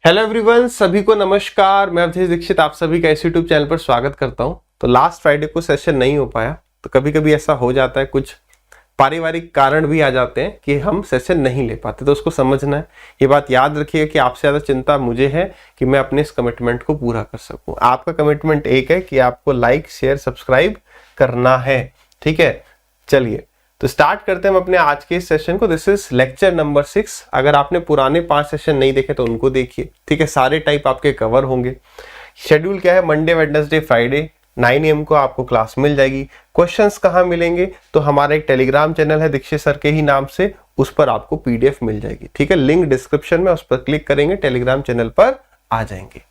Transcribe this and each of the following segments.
Hello everyone, सभी को नमस्कार। मैं अवधेश दीक्षित आप सभी का इस यूट्यूब चैनल पर स्वागत करता हूं। तो लास्ट फ्राइडे को सेशन नहीं हो पाया, तो कभी कभी ऐसा हो जाता है, कुछ पारिवारिक कारण भी आ जाते हैं कि हम सेशन नहीं ले पाते, तो उसको समझना है। ये बात याद रखिएगा कि आपसे ज़्यादा चिंता मुझे है कि मैं अपने इस कमिटमेंट को पूरा कर सकूँ। आपका कमिटमेंट एक है कि आपको लाइक शेयर सब्सक्राइब करना है, ठीक है। चलिए तो स्टार्ट करते हैं हम अपने आज के इस सेशन को। This is lecture number 6। अगर आपने पुराने 5 सेशन नहीं देखे तो उनको देखिए, ठीक है। सारे टाइप आपके कवर होंगे। शेड्यूल क्या है, मंडे वेडनेसडे फ्राइडे 9 AM को आपको क्लास मिल जाएगी। क्वेश्चंस कहाँ मिलेंगे, तो हमारा एक टेलीग्राम चैनल है दीक्षित सर के ही नाम से, उस पर आपको PDF मिल जाएगी, ठीक है। लिंक डिस्क्रिप्शन में, उस पर क्लिक करेंगे टेलीग्राम चैनल पर आ जाएंगे।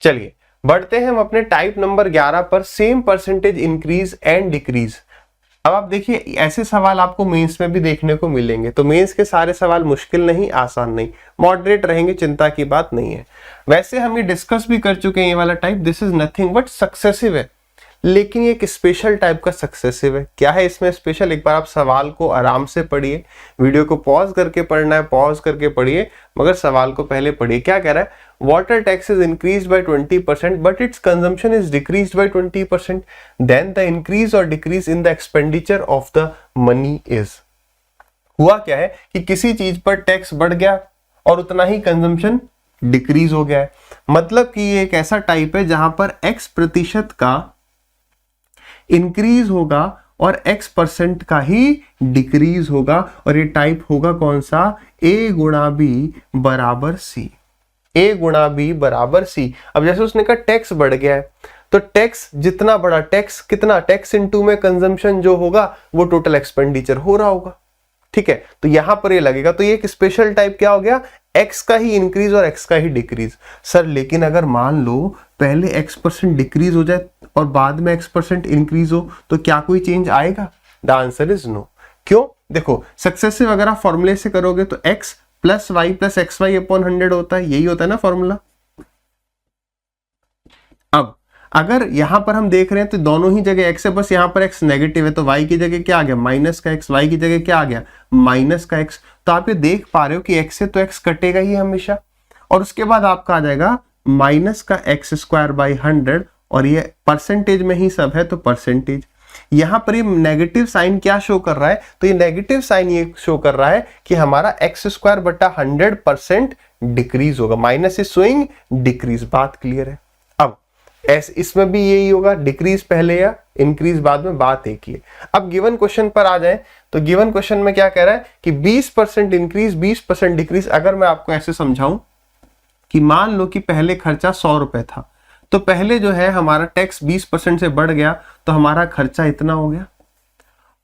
चलिए बढ़ते हैं हम अपने टाइप नंबर 11 पर, same percentage increase and decrease. अब आप देखिए, ऐसे सवाल आपको मेंस में भी देखने को मिलेंगे। तो मेंस के सारे सवाल मुश्किल नहीं, आसान नहीं, मॉडरेट रहेंगे, चिंता की बात नहीं है। वैसे हम ये डिस्कस भी कर चुके हैं ये वाला type. This is nothing but successive है, लेकिन ये एक स्पेशल टाइप का सक्सेसिव है। क्या है इसमें स्पेशल, एक बार आप सवाल को आराम से पढ़िए। वीडियो को पॉज करके पढ़ना है, पॉज करके पढ़िए, मगर सवाल को पहले पढ़िए। क्या कह रहा है, water tax is increase by 20% but its consumption is decrease by 20%, then the increase or decrease in the expenditure of the money is. हुआ क्या है कि किसी चीज पर टैक्स बढ़ गया और उतना ही कंजम्पशन डिक्रीज हो गया है। मतलब कि ये एक ऐसा टाइप है जहां पर X% का इंक्रीज होगा और X% का ही डिक्रीज होगा, और ये टाइप होगा कौन सा, A गुणा B बराबर C। A गुणा B बराबर C। अब जैसे उसने कहा टैक्स बढ़ गया है, तो टैक्स जितना बड़ा, टैक्स कितना, टैक्स इनटू में कंजम्पशन जो होगा वो टोटल एक्सपेंडिचर हो रहा होगा, ठीक है। तो यहां पर ये लगेगा। तो ये एक स्पेशल टाइप क्या हो गया, X का ही इंक्रीज और X का ही डिक्रीज। सर लेकिन अगर मान लो पहले X% डिक्रीज हो जाए और बाद में X% इंक्रीज हो, तो क्या कोई चेंज आएगा? The answer is no. क्यों? देखो, सक्सेसिव अगर आप फॉर्मूले से करोगे तो X plus Y plus XY upon 100 होता है, यही होता है ना फॉर्मूला। अब अगर यहां पर हम देख रहे हैं तो दोनों ही जगह X है, बस यहां पर X नेगेटिव है, तो Y की जगह क्या आ गया, माइनस का X। Y की जगह क्या आ गया, माइनस का X। तो आप ये देख पा रहे हो कि X से तो X कटेगा ही हमेशा, और उसके बाद आपका आ जाएगा माइनस का X² बाई 100, और ये परसेंटेज में ही सब है तो परसेंटेज। यहां पर ये नेगेटिव साइन क्या शो कर रहा है, तो ये नेगेटिव साइन ये शो कर रहा है कि हमारा X² बटा 100% डिक्रीज होगा। Minus is showing decrease. बात क्लियर है। अब इसमें भी यही होगा, डिक्रीज पहले या इंक्रीज बाद में, बात एक ही है। अब गिवन क्वेश्चन पर आ जाए तो गिवन क्वेश्चन में क्या कह रहा है कि 20% इंक्रीज 20% डिक्रीज। अगर मैं आपको ऐसे समझाऊं कि मान लो कि पहले खर्चा 100 रुपए था, तो पहले जो है हमारा टैक्स 20% से बढ़ गया, तो हमारा खर्चा इतना हो गया,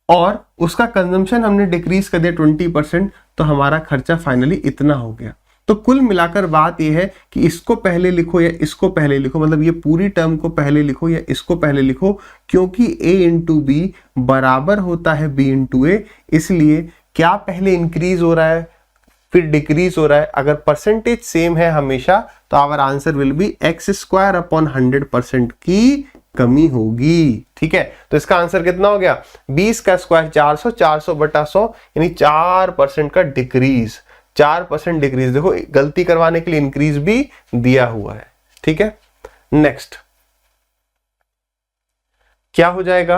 और उसका कंजम्पशन हमने डिक्रीज कर दिया 20%, तो हमारा खर्चा फाइनली इतना हो गया। तो कुल मिलाकर बात यह है कि इसको पहले लिखो या इसको पहले लिखो, मतलब ये पूरी टर्म को पहले लिखो या इसको पहले लिखो, क्योंकि A इंटू बी बराबर होता है B इंटू ए। इसलिए क्या पहले इंक्रीज हो रहा है फिर डिक्रीज हो रहा है, अगर परसेंटेज सेम है हमेशा, तो our answer will be X² upon 100% की कमी होगी, ठीक है। तो इसका आंसर कितना हो गया, 20 का स्क्वायर 400, 400 बटा 100 यानी 4% का डिक्रीज। 4% डिक्रीज, देखो गलती करवाने के लिए इंक्रीज भी दिया हुआ है, ठीक है। नेक्स्ट क्या हो जाएगा,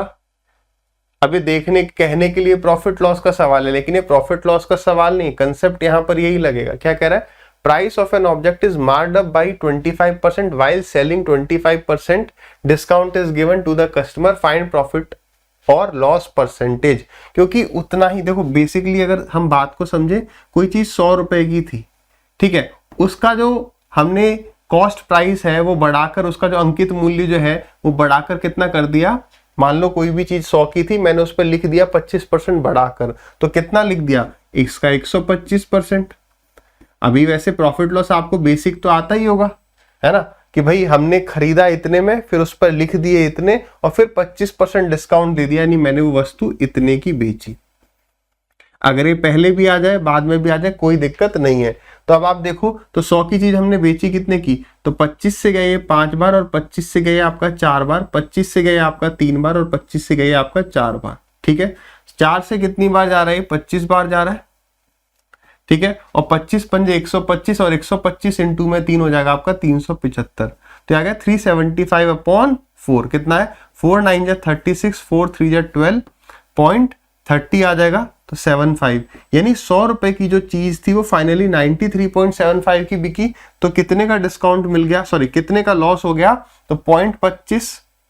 अभी देखने कहने के लिए प्रॉफिट लॉस का सवाल है, लेकिन ये प्रॉफिट लॉस का सवाल नहीं, कंसेप्ट यहां पर यही लगेगा। क्या कह रहा है, price of an object is marked up by 25% while selling 25%, discount is given to the customer, find profit और लॉस परसेंटेज। क्योंकि उतना ही, देखो बेसिकली अगर हम बात को समझे, कोई चीज 100 रुपए की थी, ठीक है, उसका जो हमने कॉस्ट प्राइस है वो बढ़ाकर, उसका जो अंकित मूल्य जो है वो बढ़ाकर कितना कर दिया, मान लो कोई भी चीज 100 की थी, मैंने उस पर लिख दिया 25% बढ़ाकर, तो कितना लिख दिया, इसका 125%। अभी वैसे प्रॉफिट लॉस आपको बेसिक तो आता ही होगा, है ना, कि भाई हमने खरीदा इतने में, फिर उस पर लिख दिए इतने, और फिर 25% डिस्काउंट दे दिया, यानी मैंने वो वस्तु इतने की बेची। अगर ये पहले भी आ जाए बाद में भी आ जाए कोई दिक्कत नहीं है। तो अब आप देखो, तो 100 की चीज हमने बेची कितने की, तो 25 से गए 5 बार, और 25 से गए आपका 4 बार, 25 से गए आपका 3 बार, और 25 से गए आपका 4 बार, ठीक है। 4 से कितनी बार जा रहा है, 25 बार जा रहा है, ठीक है, और 25 पंजे 125 और 125 इंटू में 3 हो जाएगा आपका 375। तो आ गया 375 अपॉन 4, कितना है 4 9 जा 36, 4 3 जा 12.30 आ जाएगा, तो 75। यानी 100 रुपए की जो चीज थी वो फाइनली 93.75 की बिकी। तो कितने का डिस्काउंट मिल गया, सॉरी कितने का लॉस हो गया, तो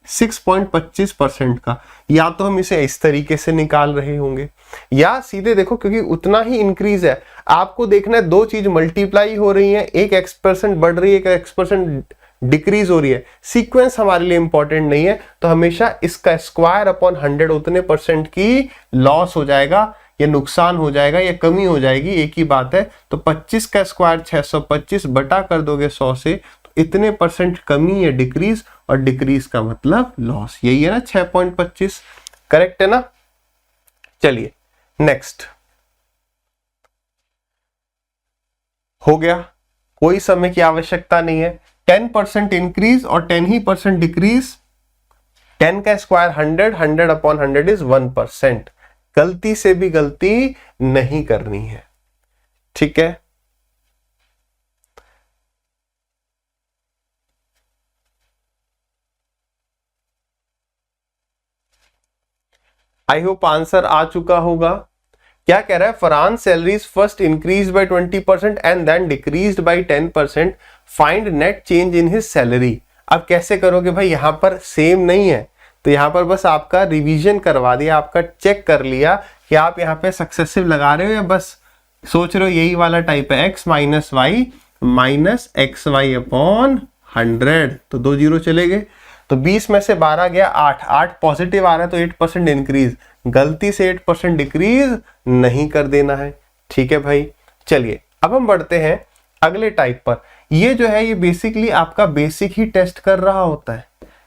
6.25% का। या तो हम इसे इस तरीके से निकाल रहे होंगे या सीधे देखो, क्योंकि उतना ही इंक्रीज है, आपको देखना है दो चीज मल्टीप्लाई हो रही है, एक x% बढ़ रही है, एक x% डिक्रीज हो रही है। सीक्वेंस हमारे लिए इंपॉर्टेंट नहीं है, तो हमेशा इसका स्क्वायर अपॉन 100 उतने परसेंट की लॉस हो जाएगा, या नुकसान हो जाएगा, या कमी हो जाएगी, एक ही बात है। तो 25 का स्क्वायर 625 बटा कर दोगे 100 से, तो इतने परसेंट कमी या डिक्रीज, और डिक्रीज का मतलब लॉस, यही है ना 6.25, करेक्ट है ना। चलिए नेक्स्ट हो गया, कोई समय की आवश्यकता नहीं है। 10% इंक्रीज और 10 ही परसेंट डिक्रीज, 10 का स्क्वायर 100, 100 अपॉन 100 इज 1%। गलती से भी गलती नहीं करनी है, ठीक है। आई होप आंसर आ चुका होगा। क्या कह रहा है, France salaries first increase by 20% and then decreased by 10%, find net change in his salary. अब कैसे करोगे भाई, यहां पर सेम नहीं है, तो यहां पर बस आपका रिवीजन करवा दिया, आपका चेक कर लिया कि आप यहां पे सक्सेसिव लगा रहे हो या बस सोच रहे हो यही वाला टाइप है, x minus Y minus X Y upon 100, तो 2 जीरो चले गए, तो 20 में से 12 गया 8, 8 पॉजिटिव आ रहा है तो 8% इंक्रीज, गलती से 8% डिक्रीज नहीं कर देना है, ठीक है भाई। चलिए अब हम बढ़ते हैं अगले टाइप पर। ये जो है ये बेसिकली आपका बेसिक ही टेस्ट कर रहा होता है,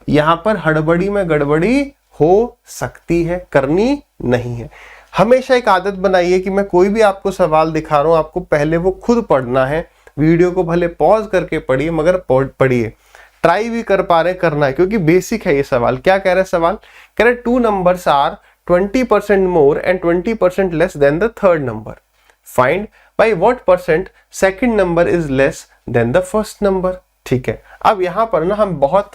यहां पर हड़बड़ी में गड़बड़ी हो सकती है, करनी नहीं है। हमेशा एक आदत बनाइए कि मैं कोई भी आपको सवाल दिखा रहा हूं, आपको पहले वो खुद पढ़ना है, वीडियो को भले पॉज करके पढ़िए मगर पढ़िए, ट्राई भी कर पा रहे करना है, क्योंकि बेसिक है ये सवाल। क्या कह रहा है सवाल, कह रहे 2 numbers are 20% more and 20% less than the third number, find by what percent second number is less than the first number. ठीक है, अब यहां पर ना हम बहुत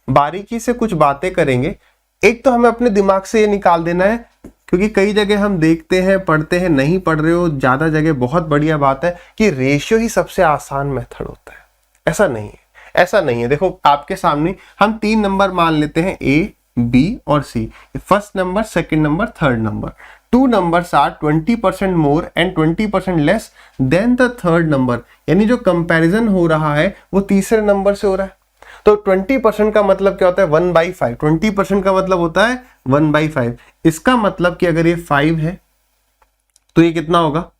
बारीकी से कुछ बातें करेंगे। एक तो हमें अपने दिमाग से ये निकाल देना है, क्योंकि कई जगह हम देखते हैं, पढ़ते हैं, नहीं पढ़ रहे हो ज्यादा जगह, बहुत बढ़िया बात है कि रेशियो ही सबसे आसान मेथड होता है। ऐसा नहीं है, ऐसा नहीं है। देखो आपके सामने हम 3 नंबर मान लेते हैं, ए बी और C, first number, second number, third number. 2 numbers are 20% more and 20% less than the third number, यानी जो कंपैरिजन हो रहा है वो तीसरे नंबर से हो रहा है। तो 20% का मतलब क्या होता है, 1/5। 20% का मतलब होता है 1/5। इसका मतलब कि अगर ये 5 है तो ये कितना होगा,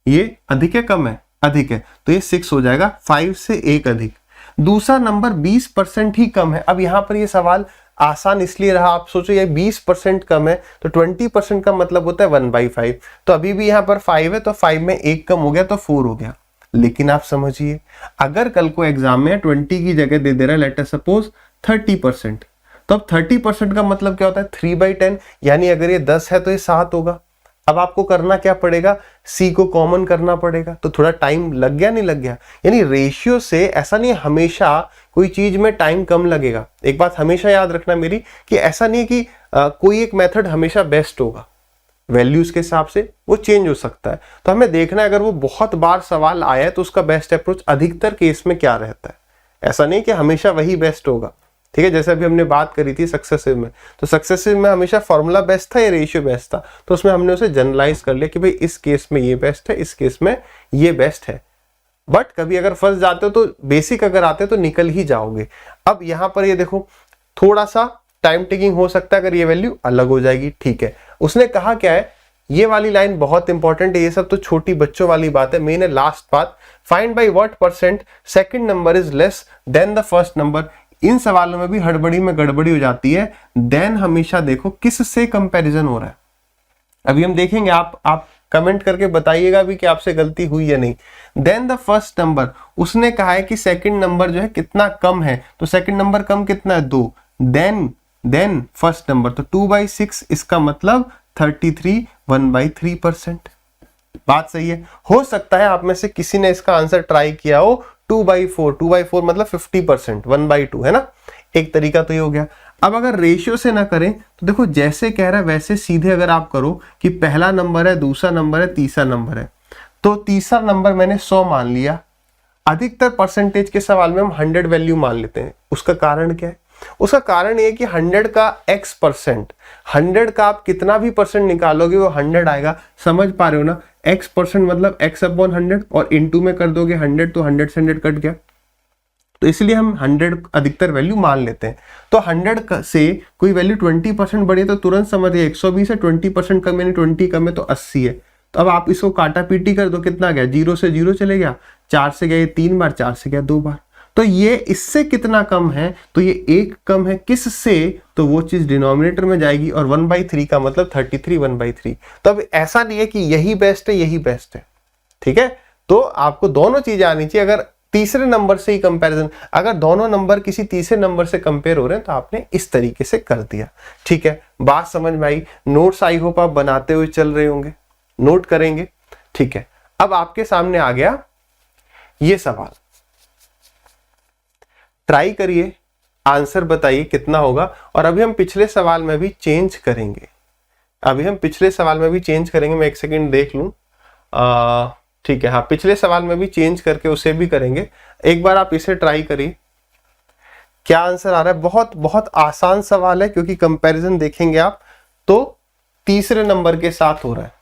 ये अधिक है कम है, अधिक है, तो ये 6 हो जाएगा, 5 से 1 अधिक। दूसरा नंबर 20% ही कम है। अब यहां पर ये सवाल आसान इसलिए रहा, आप सोचो ये 20% कम है तो 20% का मतलब होता है 1/5। तो अभी भी यहाँ पर 5 है तो 5 में 1 कम हो गया तो 4 हो गया। लेकिन आप समझिए, अगर कल को एग्जाम में 20 की जगह दे दे रहा है लेट अस सपोज 30%, तो अब 30% का मतलब क्या होता है 3/10, यानी अगर ये 10 है तो ये 7 होगा। अब आपको करना क्या पड़ेगा, सी को कॉमन करना पड़ेगा। तो थोड़ा टाइम लग गया, नहीं लग गया, यानी रेशियो से ऐसा नहीं है हमेशा कोई चीज में टाइम कम लगेगा। एक बात हमेशा याद रखना मेरी, कि ऐसा नहीं है कि कोई एक मेथड हमेशा बेस्ट होगा, वैल्यूज के हिसाब से वो चेंज हो सकता है। तो हमें देखना है अगर वो बहुत बार सवाल आया है तो उसका बेस्ट अप्रोच अधिकतर केस में क्या रहता है। ऐसा नहीं कि हमेशा वही बेस्ट होगा, ठीक है। जैसे अभी हमने बात करी थी सक्सेसिव में, तो सक्सेसिव में हमेशा फॉर्मूला बेस्ट था या रेशियो बेस्ट था, तो उसमें हमने उसे जनरलाइज कर लिया कि भाई इस केस में ये बेस्ट है, इस केस में ये बेस्ट है। बट कभी अगर फंस जाते हो तो बेसिक अगर आते हो तो निकल ही जाओगे। अब यहां पर ये देखो थोड़ा सा टाइम टेकिंग हो सकता है, अगर ये वैल्यू अलग हो जाएगी, ठीक है। उसने कहा क्या है, ये वाली लाइन बहुत इंपॉर्टेंट है, ये सब तो छोटी बच्चों वाली बात है। मेन है लास्ट बात, find by what percent second number is less than the first number. इन सवालों में भी हड़बड़ी में गड़बड़ी हो जाती है। देन हमेशा देखो किस से कंपैरिजन हो रहा है। अभी हम देखेंगे, आप कमेंट करके बताइएगा भी कि आपसे गलती हुई या नहीं। देन द फर्स्ट नंबर, उसने कहा है कि सेकंड नंबर जो है कितना कम है, तो सेकंड नंबर कम कितना है 2, देन फर्स्ट नंबर, तो 2/6, इसका मतलब 33, 1/3%। बात सही है। हो सकता है आप में से किसी ने इसका आंसर ट्राई किया हो 2/4, 2/4 मतलब 50%, 1/2 है ना। एक तरीका तो ये हो गया। अब अगर रेशियो से ना करें तो देखो जैसे कह रहा है वैसे सीधे अगर आप करो कि पहला नंबर है, दूसरा नंबर है, तीसरा नंबर है, तो तीसरा नंबर मैंने 100 मान लिया। अधिकतर परसेंटेज के सवाल में हम 100 वैल्यू मान लेते हैं। उसका कारण क्या है? उसका कारण ये कि 100 का x%, 100 का आप कितना भी परसेंट निकालोगे वो 100 आएगा। समझ पा रहे हो ना? x% मतलब x/100 और इनटू में कर दोगे 100 तो 100 से 100 कट गया। तो इसलिए हम 100 अधिकतर वैल्यू मान लेते हैं। तो 100 से कोई वैल्यू 20% बढ़ी है तो तुरंत समझिए 120 है, 20% कम यानी 20 कम है तो 80 है। तो अब आप इसको काटा पीटी कर दो, कितना गया? 0 से 0 चले गया, 4 से गया 3 बार, 4 से गया 2 बार। तो ये इससे कितना कम है? तो ये 1 कम है। किससे? तो वो चीज डिनोमिनेटर में जाएगी और 1/3 का मतलब 33 1/3। तो अब ऐसा नहीं है कि यही बेस्ट है यही बेस्ट है, ठीक है। तो आपको दोनों चीजें आनी चाहिए। अगर तीसरे नंबर से ही कंपैरिजन, अगर दोनों नंबर किसी तीसरे नंबर से कंपेयर हो रहे हैं तो आपने इस तरीके से कर दिया, ठीक है। बात समझ में आई? नोट्स आई होप आप बनाते हुए चल रहे होंगे, नोट करेंगे, ठीक है। अब आपके सामने आ गया ये सवाल, ट्राई करिए, आंसर बताइए कितना होगा। और अभी हम पिछले सवाल में भी चेंज करेंगे, मैं एक सेकंड देख लूं, ठीक है, हाँ पिछले सवाल में भी चेंज करके उसे भी करेंगे। एक बार आप इसे ट्राई करिए, क्या आंसर आ रहा है। बहुत बहुत आसान सवाल है क्योंकि कंपैरिजन देखेंगे आप तो तीसरे नंबर के साथ हो रहा है।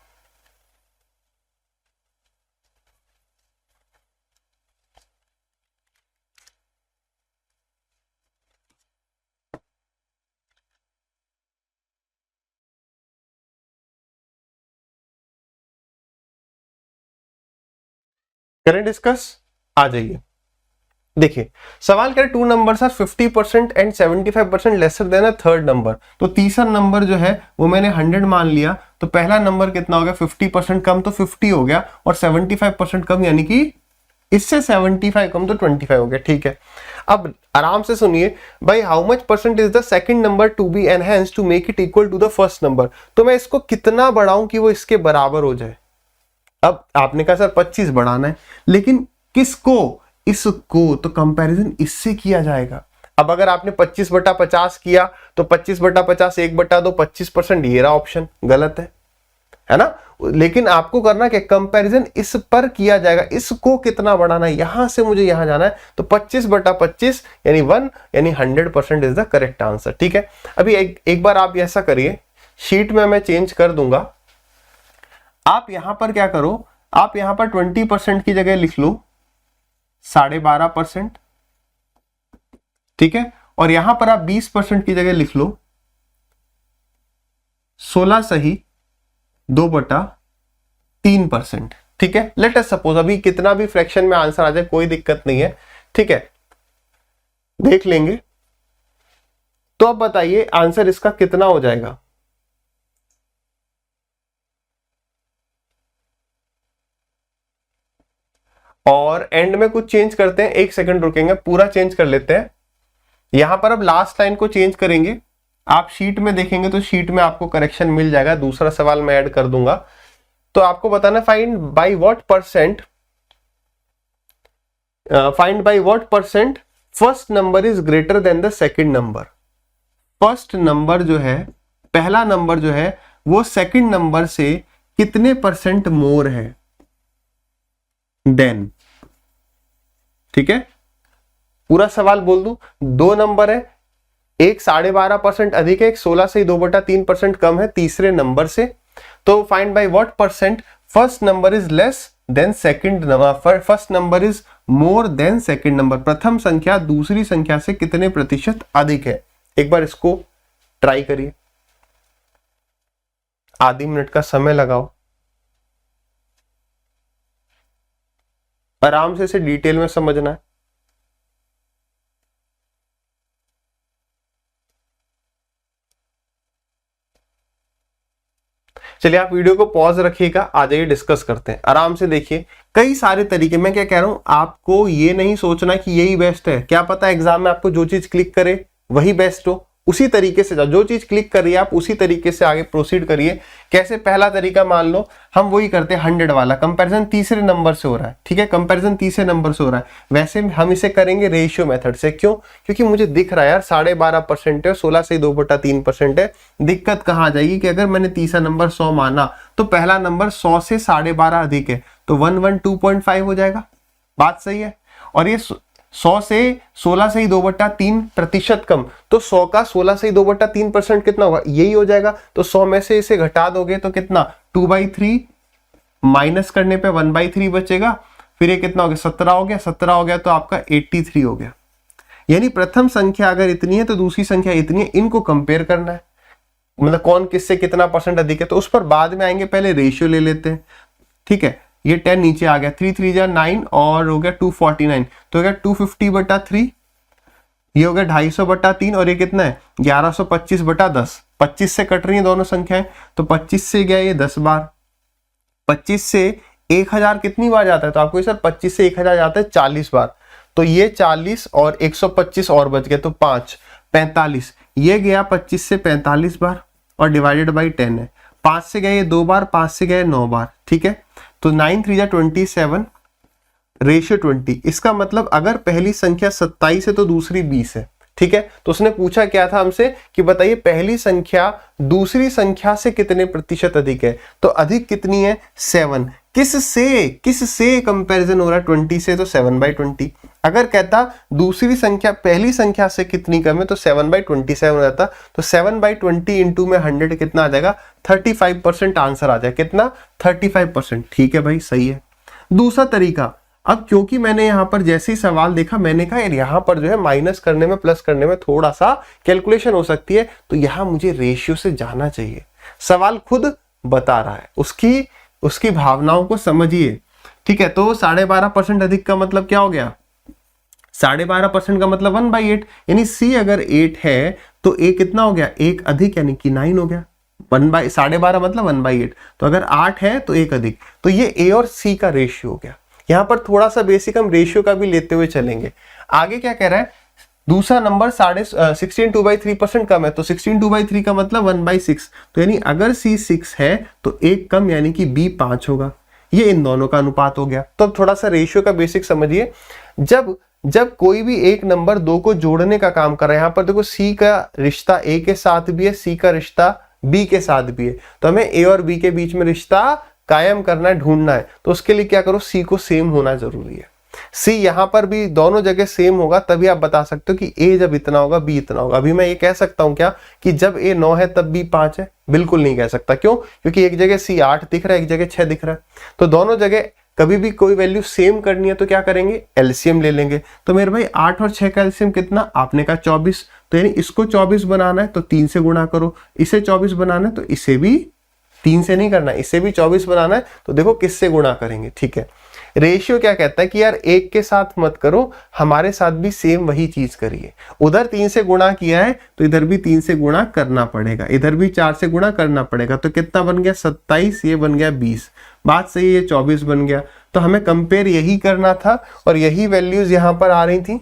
करें डिस्कस, आ जाइए। देखिए सवाल करें 2 numbers are 50% and 75% lesser than a third number. तो तीसरा नंबर जो है वो मैंने 100 मान लिया, तो पहला नंबर कितना हो गया? 50% कम तो 50 हो गया और 75% कम यानी कि इससे 75 कम तो 25 हो गया, ठीक है। अब आराम से सुनिए भाई, how much percent is the second number to be enhanced to make it equal to the first number. तो मैं इसको कितना बढ़ाऊं कि वो इसके बराबर हो जाए। अब आपने कहा सर 25 बढ़ाना है, लेकिन किसको? इसको। तो कंपैरिजन इससे किया जाएगा। अब अगर आपने 25/50 किया तो 25/50 1/2 25%, ये रहा ऑप्शन, गलत है ना। लेकिन आपको करना क्या? कंपैरिजन इस पर किया जाएगा। इसको कितना बढ़ाना है, यहां से मुझे यहां जाना है, तो 25/25 यानी 1 यानी 100% इज द करेक्ट आंसर, ठीक है। अभी एक बार आप ऐसा करिए, शीट में मैं चेंज कर दूंगा। आप यहां पर क्या करो, आप यहां पर 20% की जगह लिख लो 12.5%, ठीक है। और यहां पर आप 20% की जगह लिख लो 16 सही 2/3%, ठीक है। लेट अस सपोज अभी कितना भी फ्रैक्शन में आंसर आ जाए कोई दिक्कत नहीं है, ठीक है, देख लेंगे। तो अब बताइए आंसर इसका कितना हो जाएगा। और एंड में कुछ चेंज करते हैं, एक सेकंड रुकेंगे, पूरा चेंज कर लेते हैं। यहां पर अब लास्ट लाइन को चेंज करेंगे। आप शीट में देखेंगे तो शीट में आपको करेक्शन मिल जाएगा। दूसरा सवाल मैं ऐड कर दूंगा। तो आपको बताना find by what percent first number is greater then the second number. First number जो है, पहला नंबर जो है वो सेकंड नंबर से कितने परसेंट मोर है देन, ठीक है। पूरा सवाल बोल दूं, 2 नंबर है, एक 12.5% अधिक है, एक 16 से 2/3% कम है तीसरे नंबर से। तो find by what percent first number is less then second number, first number is more than second number. प्रथम संख्या दूसरी संख्या से कितने प्रतिशत अधिक है। एक बार इसको ट्राई करिए, आधी मिनट का समय लगाओ, आराम से इसे डिटेल में समझना है। चलिए आप वीडियो को पॉज रखिएगा, आ जाइए डिस्कस करते हैं। आराम से देखिए, कई सारे तरीके। मैं क्या कह रहा हूं, आपको ये नहीं सोचना कि यही बेस्ट है। क्या पता एग्जाम में आपको जो चीज क्लिक करे वही बेस्ट हो, उसी तरीके से जो चीज क्लिक कर रही है आप उसी तरीके से आगे प्रोसीड करिए। कैसे? पहला तरीका मान लो हम वही करते हैं 100 वाला, कंपैरिजन तीसरे नंबर से हो रहा है, ठीक है, कंपैरिजन तीसरे नंबर से हो रहा है। वैसे हम इसे करेंगे रेशियो मेथड से। क्यों? क्योंकि मुझे दिख रहा है यार 12.5% है, 16 से 2/3% है। दिक्कत कहाँ आ जाएगी कि अगर मैंने तीसरा नंबर 100 माना तो पहला नंबर 100 से 12.5 अधिक है, तो 112.5 हो जाएगा। बात सही है। और ये 100 से 16 से ही 2/3% कम, तो 100 का 16 से ही 2/3% कितना होगा? यही हो जाएगा। तो 100 में से इसे घटा दोगे तो कितना? 2/3 माइनस करने पे 1/3 बचेगा। फिर ये कितना हो गया? 17 हो गया। 17 हो गया तो आपका 83 हो गया। यानी प्रथम संख्या अगर इतनी है तो दूसरी संख्या इतनी है, इनको कंपेयर करना है, मतलब कौन किससे कितना परसेंट अधिक है। तो उस पर बाद में आएंगे, पहले रेशियो ले लेते हैं, ठीक है। ये 10 नीचे आ गया, 3 3 जा 9 और हो गया 249, तो हो गया 250/3, ये हो गया 250/3 और ये कितना है? 1125/10। 25 से कट रही है दोनों संख्याएं, तो 25 से गया ये 10 बार, 25 से 1000 कितनी बार जाता है? तो आपको सर 25 से 1000 जाता है 40 बार, तो ये 40 और 125 और बच गए, तो 5 45, ये गया 25 से 45 बार और डिवाइडेड बाई 10 है। 5 से गए 2 बार, 5 से गए 9 बार, ठीक है। तो 9 3 जा 27 रेशियो 20। इसका मतलब अगर पहली संख्या 27 है तो दूसरी 20 है, ठीक है। तो उसने पूछा क्या था हमसे कि बताइए पहली संख्या दूसरी संख्या से कितने प्रतिशत अधिक है? तो अधिक कितनी है? 7। किससे कंपैरिजन हो रहा है? 20 से, तो 7/20। अगर कहता दूसरी संख्या पहली संख्या से कितनी कम है, तो 7/27 हो जाता। तो 7/20 इंटू में 100 कितना आ जाएगा? 35% आंसर आ जाएगा। कितना? 35%। ठीक है भाई, सही है। दूसरा तरीका, अब क्योंकि मैंने यहाँ पर जैसे ही सवाल देखा मैंने कहा यार यहाँ पर जो है माइनस करने में प्लस करने में थोड़ा सा कैलकुलेशन हो सकती है, तो यहाँ मुझे रेशियो से जाना चाहिए। सवाल खुद बता रहा है, उसकी भावनाओं को समझिए, ठीक है। तो 12.5% अधिक का मतलब क्या हो गया? 12.5% का मतलब 1/8, यानी सी अगर 8 है तो ए कितना हो गया? 1 अधिक, यानी कि 9 हो गया। 12.5 मतलब 1/8, तो अगर 8 है तो 1 अधिक, तो ये ए और सी का रेशियो हो गया। यहां पर थोड़ा सा बेसिक हम रेशियो का भी लेते हुए चलेंगे। आगे क्या कह रहा है? दूसरा नंबर 16 2/3% कम है, तो 16 2/3 का मतलब 1/6, तो यानी अगर C 6 है तो 1 कम, यानी कि B 5 होगा। ये इन दोनों का अनुपात हो गया। तो अब थोड़ा सा रेशियो का बेसिक समझिए। जब कोई भी एक नंबर दो को जोड़ने का काम कर रहा है, यहां पर देखो C का रिश्ता A के साथ भी है, C का रिश्ता B के साथ भी है, तो हमें A और B के बीच में रिश्ता कायम करना है, ढूंढना है। तो उसके लिए क्या करो? C को सेम होना जरूरी है। C यहां पर भी दोनों जगह सेम होगा, तभी आप बता सकते हो कि A जब इतना होगा B इतना होगा। अभी मैं ये कह सकता हूं क्या कि जब A 9 है तब B 5 है? बिल्कुल नहीं कह सकता। क्यों? क्योंकि एक जगह C 8 दिख रहा है, एक जगह 6 दिख रहा है। तो दोनों जगह कभी भी कोई वैल्यू सेम करनी है तो क्या करेंगे? एलसीएम ले लेंगे। तो मेरे भाई 8 और 6 का एलसीएम कितना? आपने कहा 24, तो यानी इसको 24 बनाना है तो 3 से गुणा करो, इसे 24 बनाना है तो इसे भी 3 से नहीं करना, इसे भी 24 बनाना है, तो देखो किससे गुणा करेंगे, ठीक है। रेशियो क्या कहता है कि यार एक के साथ मत करो, हमारे साथ भी सेम वही चीज करिए। उधर 3 से गुणा किया है तो इधर भी 3 से गुणा करना पड़ेगा, इधर भी 4 से गुणा करना पड़ेगा। तो कितना बन गया? 27, ये बन गया 20। बात सही है, ये 24 बन गया। तो हमें कंपेयर यही करना था और यही वैल्यूज यहां पर आ रही थी।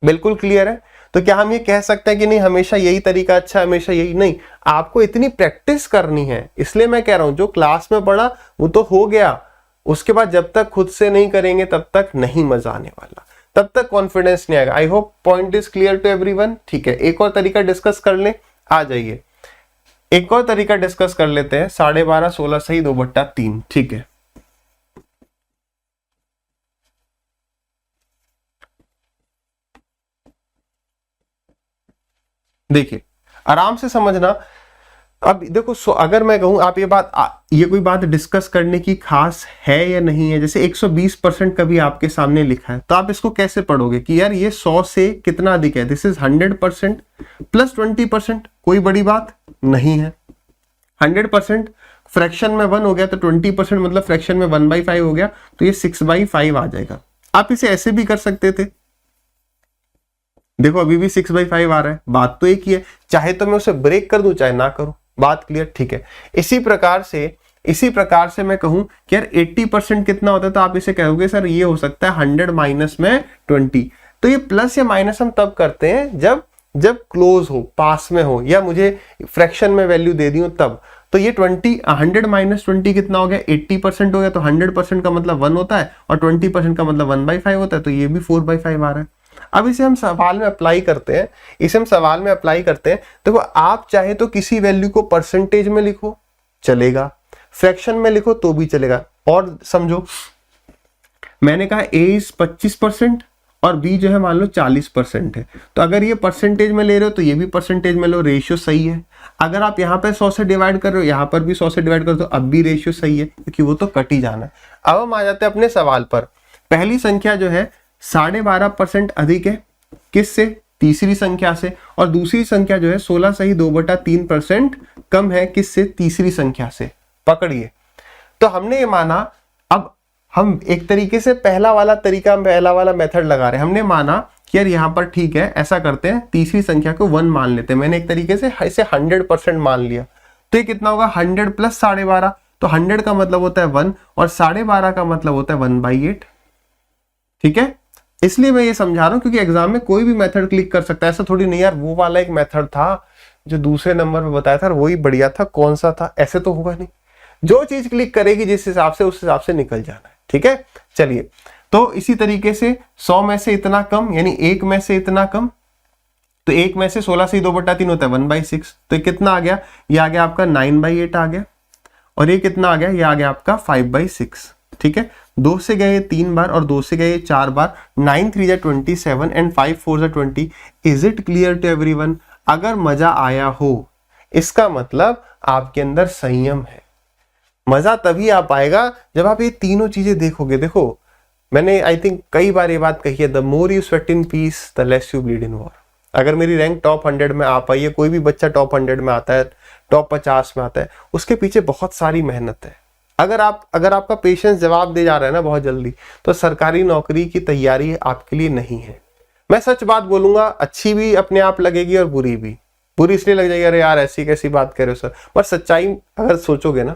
बिल्कुल क्लियर है। तो क्या हम ये कह सकते हैं कि नहीं हमेशा यही तरीका अच्छा है, हमेशा यही? नहीं, आपको इतनी प्रैक्टिस करनी है। इसलिए मैं कह रहा हूं जो क्लास में पढ़ा वो तो हो गया, उसके बाद जब तक खुद से नहीं करेंगे तब तक नहीं मजा आने वाला, तब तक कॉन्फिडेंस नहीं आएगा। I hope point is clear to everyone. ठीक है, एक और तरीका डिस्कस कर ले, आ जाइए। एक और तरीका डिस्कस कर लेते हैं। 12.5 16 सही 2/3। ठीक है, देखिए आराम से समझना। अब देखो अगर मैं कहूं आप ये कोई बात डिस्कस करने की खास है या नहीं है, जैसे 120% कभी आपके सामने लिखा है तो आप इसको कैसे पढ़ोगे कि यार ये 100 से कितना अधिक है? दिस इज 100% प्लस 20%, कोई बड़ी बात नहीं है। 100% फ्रैक्शन में 1 हो गया तो 20% मतलब फ्रैक्शन में 1/5 हो गया, तो ये 6/5 आ जाएगा। आप इसे ऐसे भी कर सकते थे, देखो अभी भी 6/5 आ रहा है, बात तो एक ही है। चाहे तो मैं उसे ब्रेक कर दूं, चाहे ना करूं, बात क्लियर? ठीक है। इसी प्रकार से मैं कहूं कि यार 80% कितना होता है, तो आप इसे कहोगे सर ये हो सकता है 100 माइनस में 20। तो ये प्लस या माइनस हम तब करते हैं जब जब क्लोज हो, पास में हो, या मुझे फ्रैक्शन में वैल्यू दे दी हो तब। तो ये 100 माइनस 20 कितना हो गया, 80% हो गया। तो 100% का मतलब 1 होता है और 20% का मतलब 1/5 होता है, तो ये भी 4/5 आ रहा है। अब इसे हम सवाल में अप्लाई करते हैं, देखो आप चाहे तो किसी वैल्यू को परसेंटेज में लिखो चलेगा, फ्रैक्शन में लिखो तो भी चलेगा। और समझो मैंने कहा a इज 25% और b जो है मान लो 40% है, तो अगर ये परसेंटेज में ले रहे हो तो ये भी परसेंटेज में लो, रेशियो सही है। अगर आप यहाँ पे 100 से डिवाइड कर रहे हो, यहाँ पर भी 100 से डिवाइड कर दो, अब भी रेशियो सही है, क्योंकि वो तो कट ही जाना है। अब हम आ जाते हैं अपने सवाल पर। पहली संख्या जो है 12.5% अधिक है किससे, तीसरी संख्या से, और दूसरी संख्या जो है 16 सही 2/3% कम है किससे, तीसरी संख्या से। पकड़िए, तो हमने ये माना, अब हम एक तरीके से पहला वाला मेथड लगा रहे हैं। हमने माना कि यार यहाँ पर ठीक है, ऐसा करते हैं, तीसरी संख्या को 1 मान लेते हैं। मैंने एक तरीके से इसे 100% मान लिया, तो ये कितना होगा 100 प्लस 12.5, तो 100 का मतलब होता है 1 और 12.5 का मतलब होता है 1/8। ठीक है, इसलिए मैं ये समझा रहा हूं क्योंकि एग्जाम में कोई भी मेथड क्लिक कर सकता है। ऐसा थोड़ी नहीं यार वो वाला एक मेथड था जो दूसरे नंबर पे बताया था वही बढ़िया था, कौन सा था, ऐसे तो होगा नहीं। जो चीज क्लिक करेगी जिस हिसाब से, उस हिसाब से निकल जाना है। ठीक है, चलिए, तो इसी तरीके से 100 में से इतना कम यानी 1 में से इतना कम, तो 1 में से 16 से 2/3 होता है 1/6, तो ये कितना आ गया, ये आ गया आपका 9/8 आ गया, और ये कितना आ गया, ये आ गया आपका 5/6। ठीक है, 2 से गए 3 बार और 2 से गए 4 बार, 9 3 जा 27 एंड 5 4 जा 20। Is it clear to everyone? अगर मजा आया हो इसका मतलब आपके अंदर संयम है। मजा तभी आ पाएगा जब आप ये तीनों चीजें देखोगे। देखो मैंने आई थिंक कई बार ये बात कही है, the more you sweat in peace the less you bleed in war. अगर मेरी रैंक टॉप 100 में आ पाई है, कोई भी बच्चा टॉप 100 में आता है, टॉप 50 में आता है, उसके पीछे बहुत सारी मेहनत है। अगर आपका पेशेंस जवाब दे जा रहा है ना बहुत जल्दी, तो सरकारी नौकरी की तैयारी आपके लिए नहीं है। मैं सच बात बोलूंगा, अच्छी भी अपने आप लगेगी और बुरी भी। बुरी इसलिए लग जाएगी, अरे यार ऐसी कैसी बात कर रहे हो सर, पर सच्चाई अगर सोचोगे ना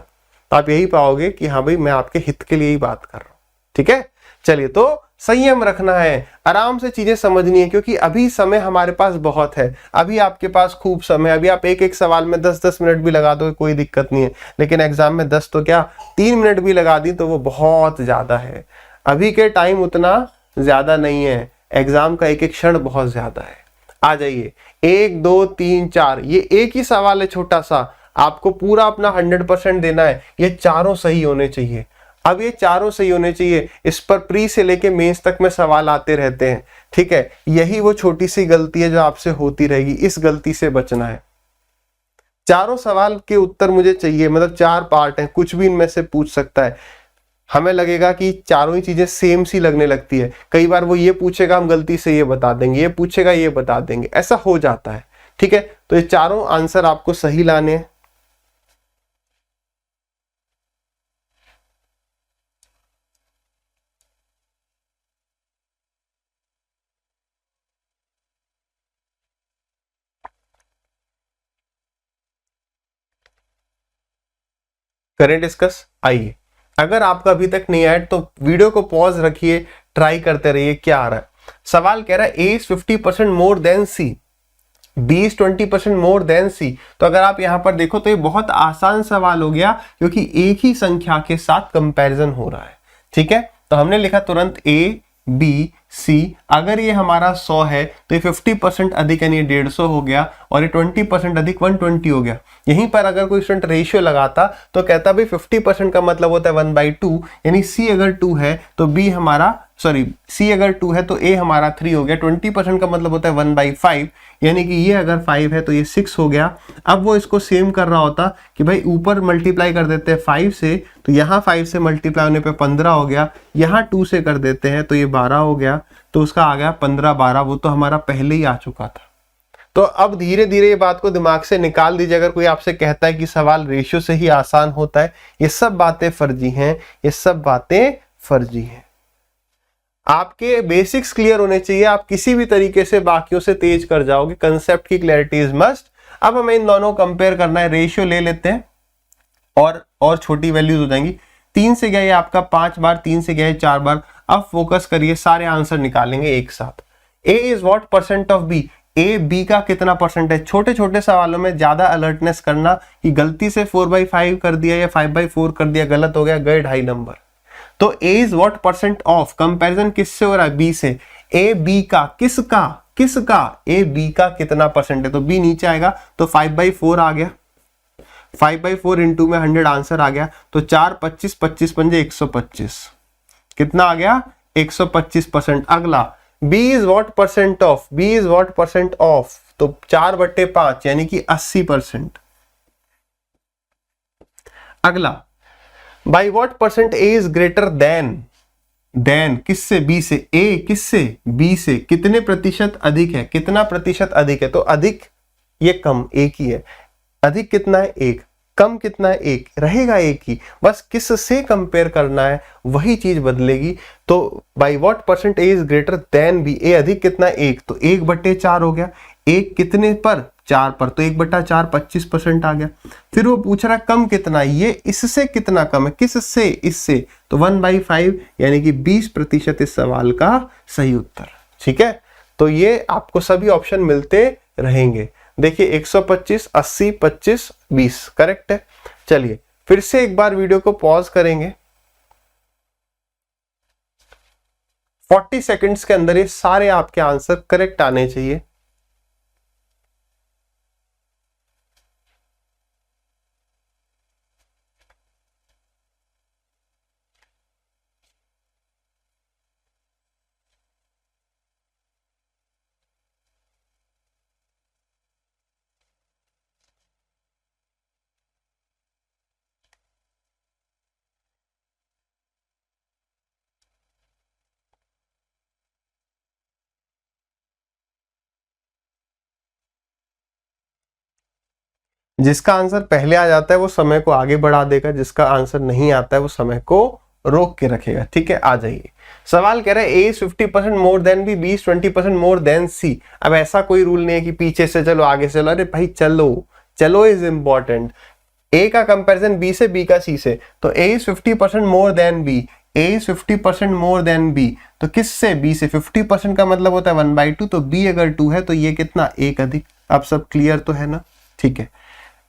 तो आप यही पाओगे कि हाँ भाई मैं आपके हित के लिए ही बात कर रहा हूँ। ठीक है, चलिए, तो संयम रखना है, आराम से चीजें समझनी है, क्योंकि अभी समय हमारे पास बहुत है। अभी आपके पास खूब समय, अभी आप एक एक सवाल में 10-10 मिनट भी लगा दो कोई दिक्कत नहीं है, लेकिन एग्जाम में 10 तो क्या 3 मिनट भी लगा दी तो वो बहुत ज्यादा है। अभी के टाइम उतना ज्यादा नहीं है, एग्जाम का एक एक क्षण बहुत ज्यादा है। आ जाइए, 1 2 3 4, ये एक ही सवाल है छोटा सा, आपको पूरा अपना 100% देना है। ये चारों सही होने चाहिए। अब ये चारों सही होने चाहिए, इस पर प्री से लेके मेंस तक में सवाल आते रहते हैं। ठीक है, यही वो छोटी सी गलती है जो आपसे होती रहेगी, इस गलती से बचना है। चारों सवाल के उत्तर मुझे चाहिए, मतलब 4 पार्ट हैं, कुछ भी इनमें से पूछ सकता है। हमें लगेगा कि चारों ही चीजें सेम सी लगने लगती है, कई बार वो ये पूछेगा हम गलती से ये बता देंगे, ये पूछेगा ये बता देंगे, ऐसा हो जाता है। ठीक है, तो ये चारों आंसर आपको सही लाने हैं। करें डिस्कस। आइए, अगर आपका अभी तक नहीं आया तो वीडियो को पॉज रखिए, ट्राई करते रहिए क्या आ रहा है। सवाल कह रहा है A is 50% more than C, B is 20% more than C. तो अगर आप यहां पर देखो तो ये बहुत आसान सवाल हो गया, क्योंकि एक ही संख्या के साथ कंपैरिजन हो रहा है। ठीक है, तो हमने लिखा तुरंत ए बी सी। अगर ये हमारा 100 है तो ये 50% अधिक यानी 150 हो गया, और ये 20% अधिक 120 हो गया। यहीं पर अगर कोई स्टूडेंट रेशियो लगाता तो कहता भाई 50% का मतलब होता है 1/2, यानी सी अगर 2 है तो बी हमारा सी अगर 2 है तो ए हमारा 3 हो गया। 20% का मतलब होता है 1/5, यानी कि ये अगर 5 है तो ये 6 हो गया। अब वो इसको सेम कर रहा होता कि भाई ऊपर मल्टीप्लाई कर देते हैं 5 से, तो यहाँ 5 से मल्टीप्लाई होने पे 15 हो गया, यहाँ 2 से कर देते हैं तो ये 12 हो गया, तो उसका आ गया 15-12, वो तो हमारा पहले ही आ चुका था। तो अब धीरे धीरे ये बात को दिमाग से निकाल दीजिए। अगर कोई आपसे कहता है कि सवाल रेशियो से ही आसान होता है, ये सब बातें फर्जी हैं, ये सब बातें फर्जी हैं। आपके बेसिक्स क्लियर होने चाहिए, आप किसी भी तरीके से बाकियों से तेज कर जाओगे। कंसेप्ट की क्लैरिटी इज मस्ट। अब हमें इन दोनों कंपेयर करना है, रेशियो ले लेते हैं और छोटी वैल्यूज हो जाएंगी। 3 से गया ये आपका 5 बार, 3 से गया 4 बार। अब फोकस करिए, सारे आंसर निकालेंगे एक साथ। A is what percent of B, A B का कितना परसेंट है। छोटे छोटे सवालों में ज्यादा अलर्टनेस करना कि गलती से 4/5 कर दिया या 5/4 कर दिया, गलत हो गया, गए 2.5 नंबर। तो A is what percent of, comparison किससे हो रहा है, बी से। ए बी का, किसका ए बी का कितना परसेंट है, तो बी नीचे आएगा, तो 5/4 आ गया, 5/4 इंटू में 100 आंसर आ गया, तो 4 25 25 पंजे 125, कितना आ गया 125%। अगला B is what percent of, B is what percent of, तो 4/5 यानी कि 80%। अगला by what percent A is greater then किससे, B से। A किससे, B से कितने प्रतिशत अधिक है, कितना प्रतिशत अधिक है, तो अधिक ये कम एक ही है, अधिक कितना है 1, कम कितना है 1, रहेगा एक ही, बस किस से कंपेयर करना है वही चीज बदलेगी। तो by what percent A is greater than B, A अधिक कितना है 1, तो 1/4 हो गया, 1 कितने पर 4 पर, तो 1/4 25% आ गया। फिर वो पूछ रहा है कम कितना, ये इससे कितना कम है, किससे, इससे, तो 1/5 यानी कि 20% इस सवाल का सही उत्तर। ठीक है, तो ये आपको सभी ऑप्शन मिलते रहेंगे। देखिए 125, 80, 25, 20 करेक्ट है। चलिए फिर से एक बार वीडियो को पॉज करेंगे, 40 सेकंड्स के अंदर ये सारे आपके आंसर करेक्ट आने चाहिए। जिसका आंसर पहले आ जाता है वो समय को आगे बढ़ा देगा, जिसका आंसर नहीं आता है वो समय को रोक के रखेगा। ठीक है, आ जाइए। सवाल कह रहा है A is 50% more than B, B is 20% more than C. अब ऐसा कोई रूल नहीं है कि पीछे से चलो आगे से चलो, अरे भाई चलो इज इंपॉर्टेंट। ए का कंपैरिजन बी से, बी का सी से, तो A is 50% more than B, A is 50% more than B, तो किससे, बी से। 50% का मतलब होता है 1/2, तो बी अगर 2 है तो ये कितना 1 अधिक। अब सब क्लियर तो है ना, ठीक है।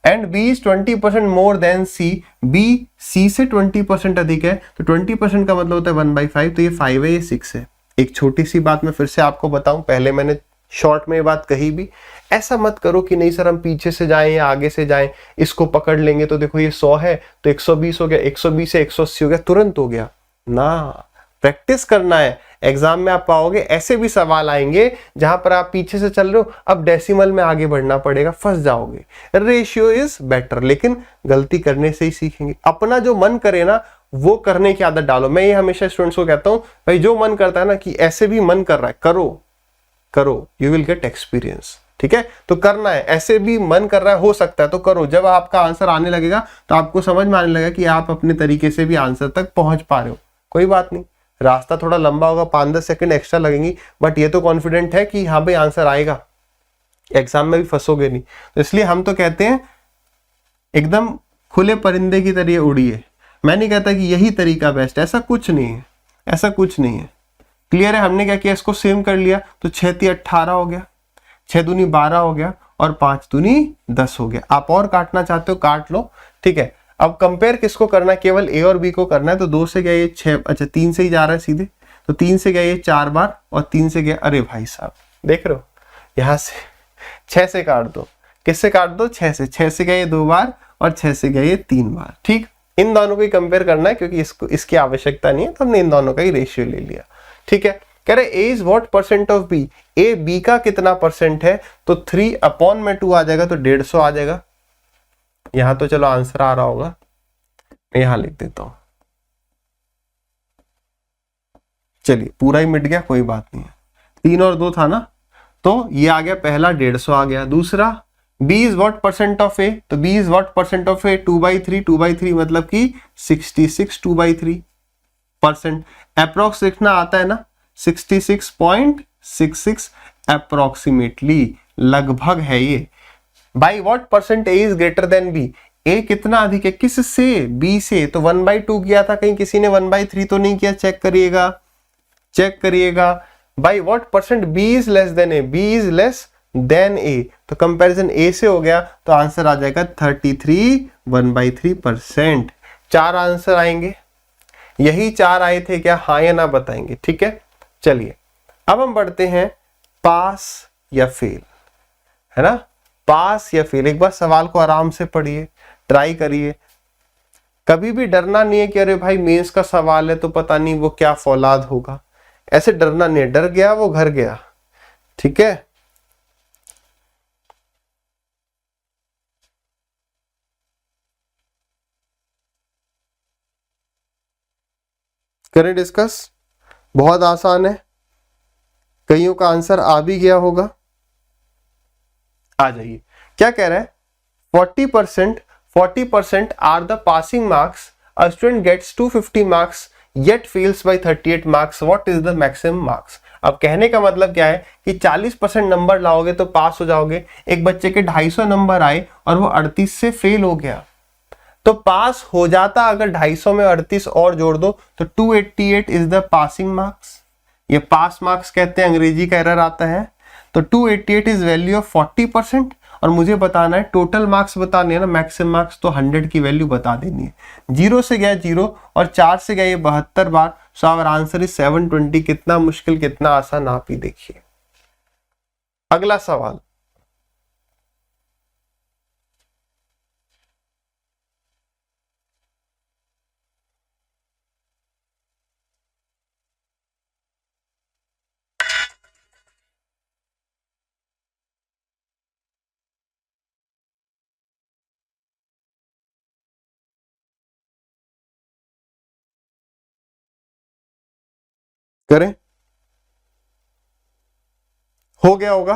And B is 20% more then C, B C से 20% अधिक है, तो 20% का मतलब होता है 1/5, तो ये 5 है, ये 6 है। एक छोटी सी बात मैं फिर से आपको बताऊं, पहले मैंने शॉर्ट में ये बात कही भी, ऐसा मत करो कि नहीं सर हम पीछे से जाएं या आगे से जाएं, इसको पकड़ लेंगे तो देखो ये 100 है तो 120 हो गया, 120 से 180 हो गया, तुरंत हो गया ना। प्रैक्टिस करना है, एग्जाम में आप पाओगे ऐसे भी सवाल आएंगे जहां पर आप पीछे से चल रहे हो, अब डेसिमल में आगे बढ़ना पड़ेगा, फंस जाओगे। रेशियो इज बेटर, लेकिन गलती करने से ही सीखेंगे। अपना जो मन करे ना वो करने की आदत डालो। मैं ये हमेशा स्टूडेंट्स को कहता हूं, भाई जो मन करता है ना, कि ऐसे भी मन कर रहा है, करो, यू विल गेट एक्सपीरियंस। ठीक है, तो करना है, ऐसे भी मन कर रहा है, हो सकता है तो करो। जब आपका आंसर आने लगेगा तो आपको समझ में आने लगेगा कि आप अपने तरीके से भी आंसर तक पहुंच पा रहे हो। कोई बात नहीं, रास्ता थोड़ा लंबा होगा, 5-10 सेकंड एक्स्ट्रा लगेंगी, बट ये तो कॉन्फिडेंट है कि हाँ भाई आंसर आएगा, एग्जाम में भी फंसोगे नहीं। तो इसलिए हम तो कहते हैं एकदम खुले परिंदे की तरह उड़िए। मैं नहीं कहता कि यही तरीका बेस्ट है, ऐसा कुछ नहीं है, ऐसा कुछ नहीं है। क्लियर है, हमने क्या किया, इसको सेम कर लिया, तो 6 × 18 हो गया, 6 दूनी 12 हो गया, और 5 दूनी 10 हो गया। आप और काटना चाहते हो काट लो, ठीक है। अब कंपेयर किसको करना है, केवल ए और बी को करना है। तो 2 से गया ये 6, अच्छा 3 से ही जा रहा है सीधे, तो 3 से गया ये 4 बार, और 3 से गया, अरे भाई साहब देख रहे हो, यहां से 6 से काट दो, किससे काट दो, 6 से। 6 से गया ये 2 बार, और 6 से गया ये 3 बार। ठीक, इन दोनों को ही कंपेयर करना है, क्योंकि इसकी आवश्यकता नहीं है, तो हमने इन दोनों का ही रेशियो ले लिया। ठीक है, कह रहे A is what percent of B, A B का कितना परसेंट है, तो 3/2 आ जाएगा, तो 150 आ जाएगा। यहां तो चलो आंसर आ रहा होगा, मैं यहां लिख देता हूं। चलिए पूरा ही मिट गया, कोई बात नहीं है, 3 और 2 था ना, तो ये आ गया पहला, 150 आ गया। दूसरा B is what percent of A, तो B is what percent of A, 2/3 मतलब कि 66 2/3%। अप्रोक्स लिखना आता है ना, 66.66 अप्रोक्सीमेटली, लगभग है ये। By what percent A is greater than B, A कितना अधिक है, किससे, बी से। तो 1/2 किया था, कहीं किसी ने 1/3 तो नहीं किया, चेक करिएगा। By what percent B is less than A, B is less than A, तो कंपैरिजन ए से हो गया तो आंसर आ जाएगा 33 1/3%। 4 आंसर आएंगे, यही 4 आए थे क्या, हाँ या ना बताएंगे। ठीक है, चलिए अब हम बढ़ते हैं पास या फेल, है ना, पास या फेल। एक बार सवाल को आराम से पढ़िए, ट्राई करिए, कभी भी डरना नहीं है कि अरे भाई मेंस का सवाल है तो पता नहीं वो क्या फौलाद होगा, ऐसे डरना नहीं है, डर गया वो घर गया। ठीक है, करें डिस्कस। बहुत आसान है, कईयों का आंसर आ भी गया होगा। आ जाइए, क्या कह रहा है, 40% are the passing marks, a student gets 250 marks yet fails by 38 marks, what is the maximum marks. अब कहने का मतलब क्या है कि 40% नंबर लाओगे तो पास हो जाओगे। एक बच्चे के 250 नंबर आए और वो 38 से फेल हो गया, तो पास हो जाता अगर 250 में 38 और जोड़ दो तो 288 इज द पासिंग मार्क्स। ये पास मार्क्स कहते हैं, अंग्रेजी का एरर आता है। तो 288 इज वैल्यू ऑफ 40%, और मुझे बताना है टोटल मार्क्स बताने हैं ना, मैक्सिमम मार्क्स, तो 100 की वैल्यू बता देनी है। 0 से गया 0 और 4 से गया ये 72 बार, सो आवर आंसर इज 720। कितना मुश्किल कितना आसान, आप ही देखिए। अगला सवाल, करें, हो गया होगा।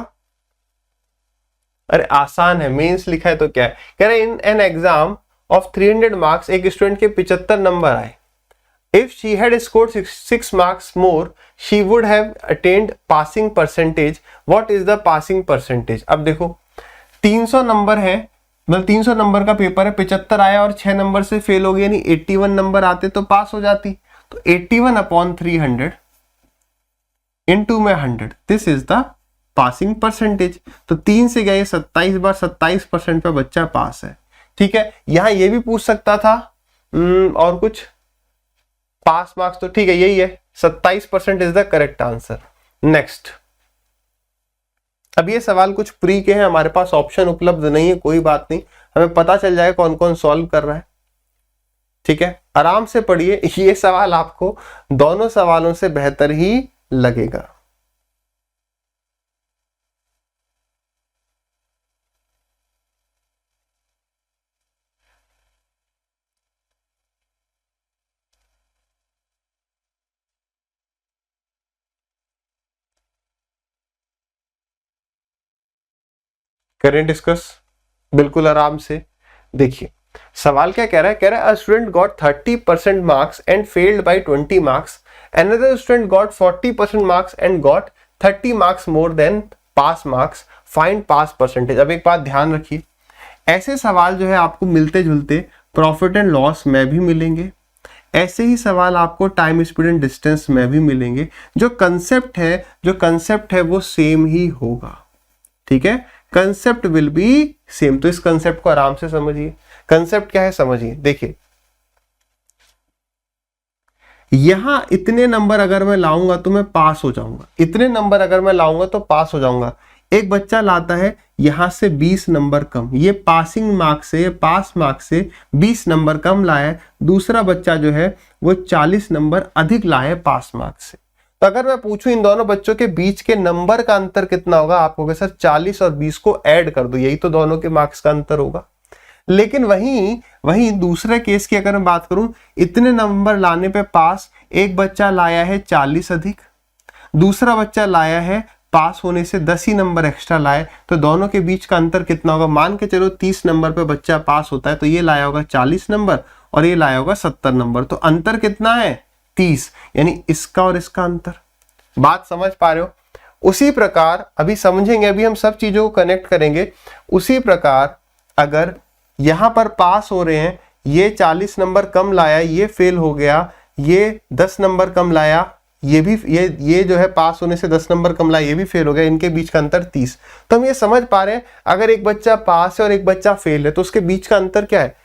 अरे आसान है, मेंस लिखा है तो क्या है, कह रहे in an exam of 300 marks एक स्टूडेंट के 75 नंबर आए। If she had scored 6 marks more, she would have attained passing percentage. What is the passing percentage? अब देखो 300 नंबर है, मतलब 300 नंबर का पेपर है, 75 आया और 6 नंबर से फेल हो गया, यानी 81 नंबर आते तो पास हो जाती। तो 81/300 इनटू में 100, this is the passing percentage. तो 3 से गए 27 बार, 27% पे बच्चा पास है। ठीक है, यहां ये भी पूछ सकता था और कुछ पास मार्क्स, तो ठीक है यही है, 27% is the correct answer. Next, अब ये सवाल कुछ प्री के हैं, हमारे पास ऑप्शन उपलब्ध नहीं है, कोई बात नहीं, हमें पता चल जाएगा कौन कौन सॉल्व कर रहा है। ठीक है, आराम से पढ़िए, ये सवाल आपको दोनों सवालों से बेहतर ही लगेगा। करें डिस्कस, बिल्कुल आराम से। देखिए सवाल क्या कह रहा है, कह रहा है a student got 30% marks and failed by 20 marks, another student got 40% marks and got 30 marks more than pass marks, find pass percentage. अब एक बात ध्यान रखिए, ऐसे सवाल जो है आपको मिलते जुलते प्रॉफिट एंड लॉस में भी मिलेंगे, ऐसे ही सवाल आपको टाइम स्पीड एंड डिस्टेंस में भी मिलेंगे। जो कंसेप्ट है वो सेम ही होगा। ठीक है, कंसेप्ट विल बी सेम। तो इस कंसेप्ट को आराम से समझिए, कंसेप्ट क्या है समझिए। देखिए यहां इतने नंबर अगर मैं लाऊंगा तो मैं पास हो जाऊंगा, इतने नंबर अगर मैं लाऊंगा तो पास हो जाऊंगा। एक बच्चा लाता है यहां से 20 नंबर कम, ये पासिंग मार्क्स से, पास मार्क्स से 20 नंबर कम लाया है। दूसरा बच्चा जो है वो 40 नंबर अधिक लाया है पास मार्क्स से। तो अगर मैं पूछूं इन दोनों बच्चों के बीच के नंबर का अंतर कितना होगा, आप कहोगे सर 40 और 20 को ऐड कर दो, यही तो दोनों के मार्क्स का अंतर होगा। लेकिन वहीं दूसरे केस की अगर मैं बात करूं, इतने नंबर लाने पे पास, एक बच्चा लाया है 40 अधिक, दूसरा बच्चा लाया है पास होने से 10 ही नंबर एक्स्ट्रा लाए, तो दोनों के बीच का अंतर कितना होगा। मान के चलो 30 नंबर पे बच्चा पास होता है, तो ये लाया होगा 40 नंबर और ये लाया होगा 70 नंबर, तो अंतर कितना है 30, यानी इसका और इसका अंतर। बात समझ पा रहे हो। उसी प्रकार अभी समझेंगे, अभी हम सब चीजों को कनेक्ट करेंगे। उसी प्रकार अगर यहां पर पास हो रहे हैं, ये 40 नंबर कम लाया, ये फेल हो गया, ये 10 नंबर कम लाया, ये जो है पास होने से 10 नंबर कम लाए, ये भी फेल हो गया, इनके बीच का अंतर 30। तो हम ये समझ पा रहे हैं अगर एक बच्चा पास है और एक बच्चा फेल है तो उसके बीच का अंतर क्या है,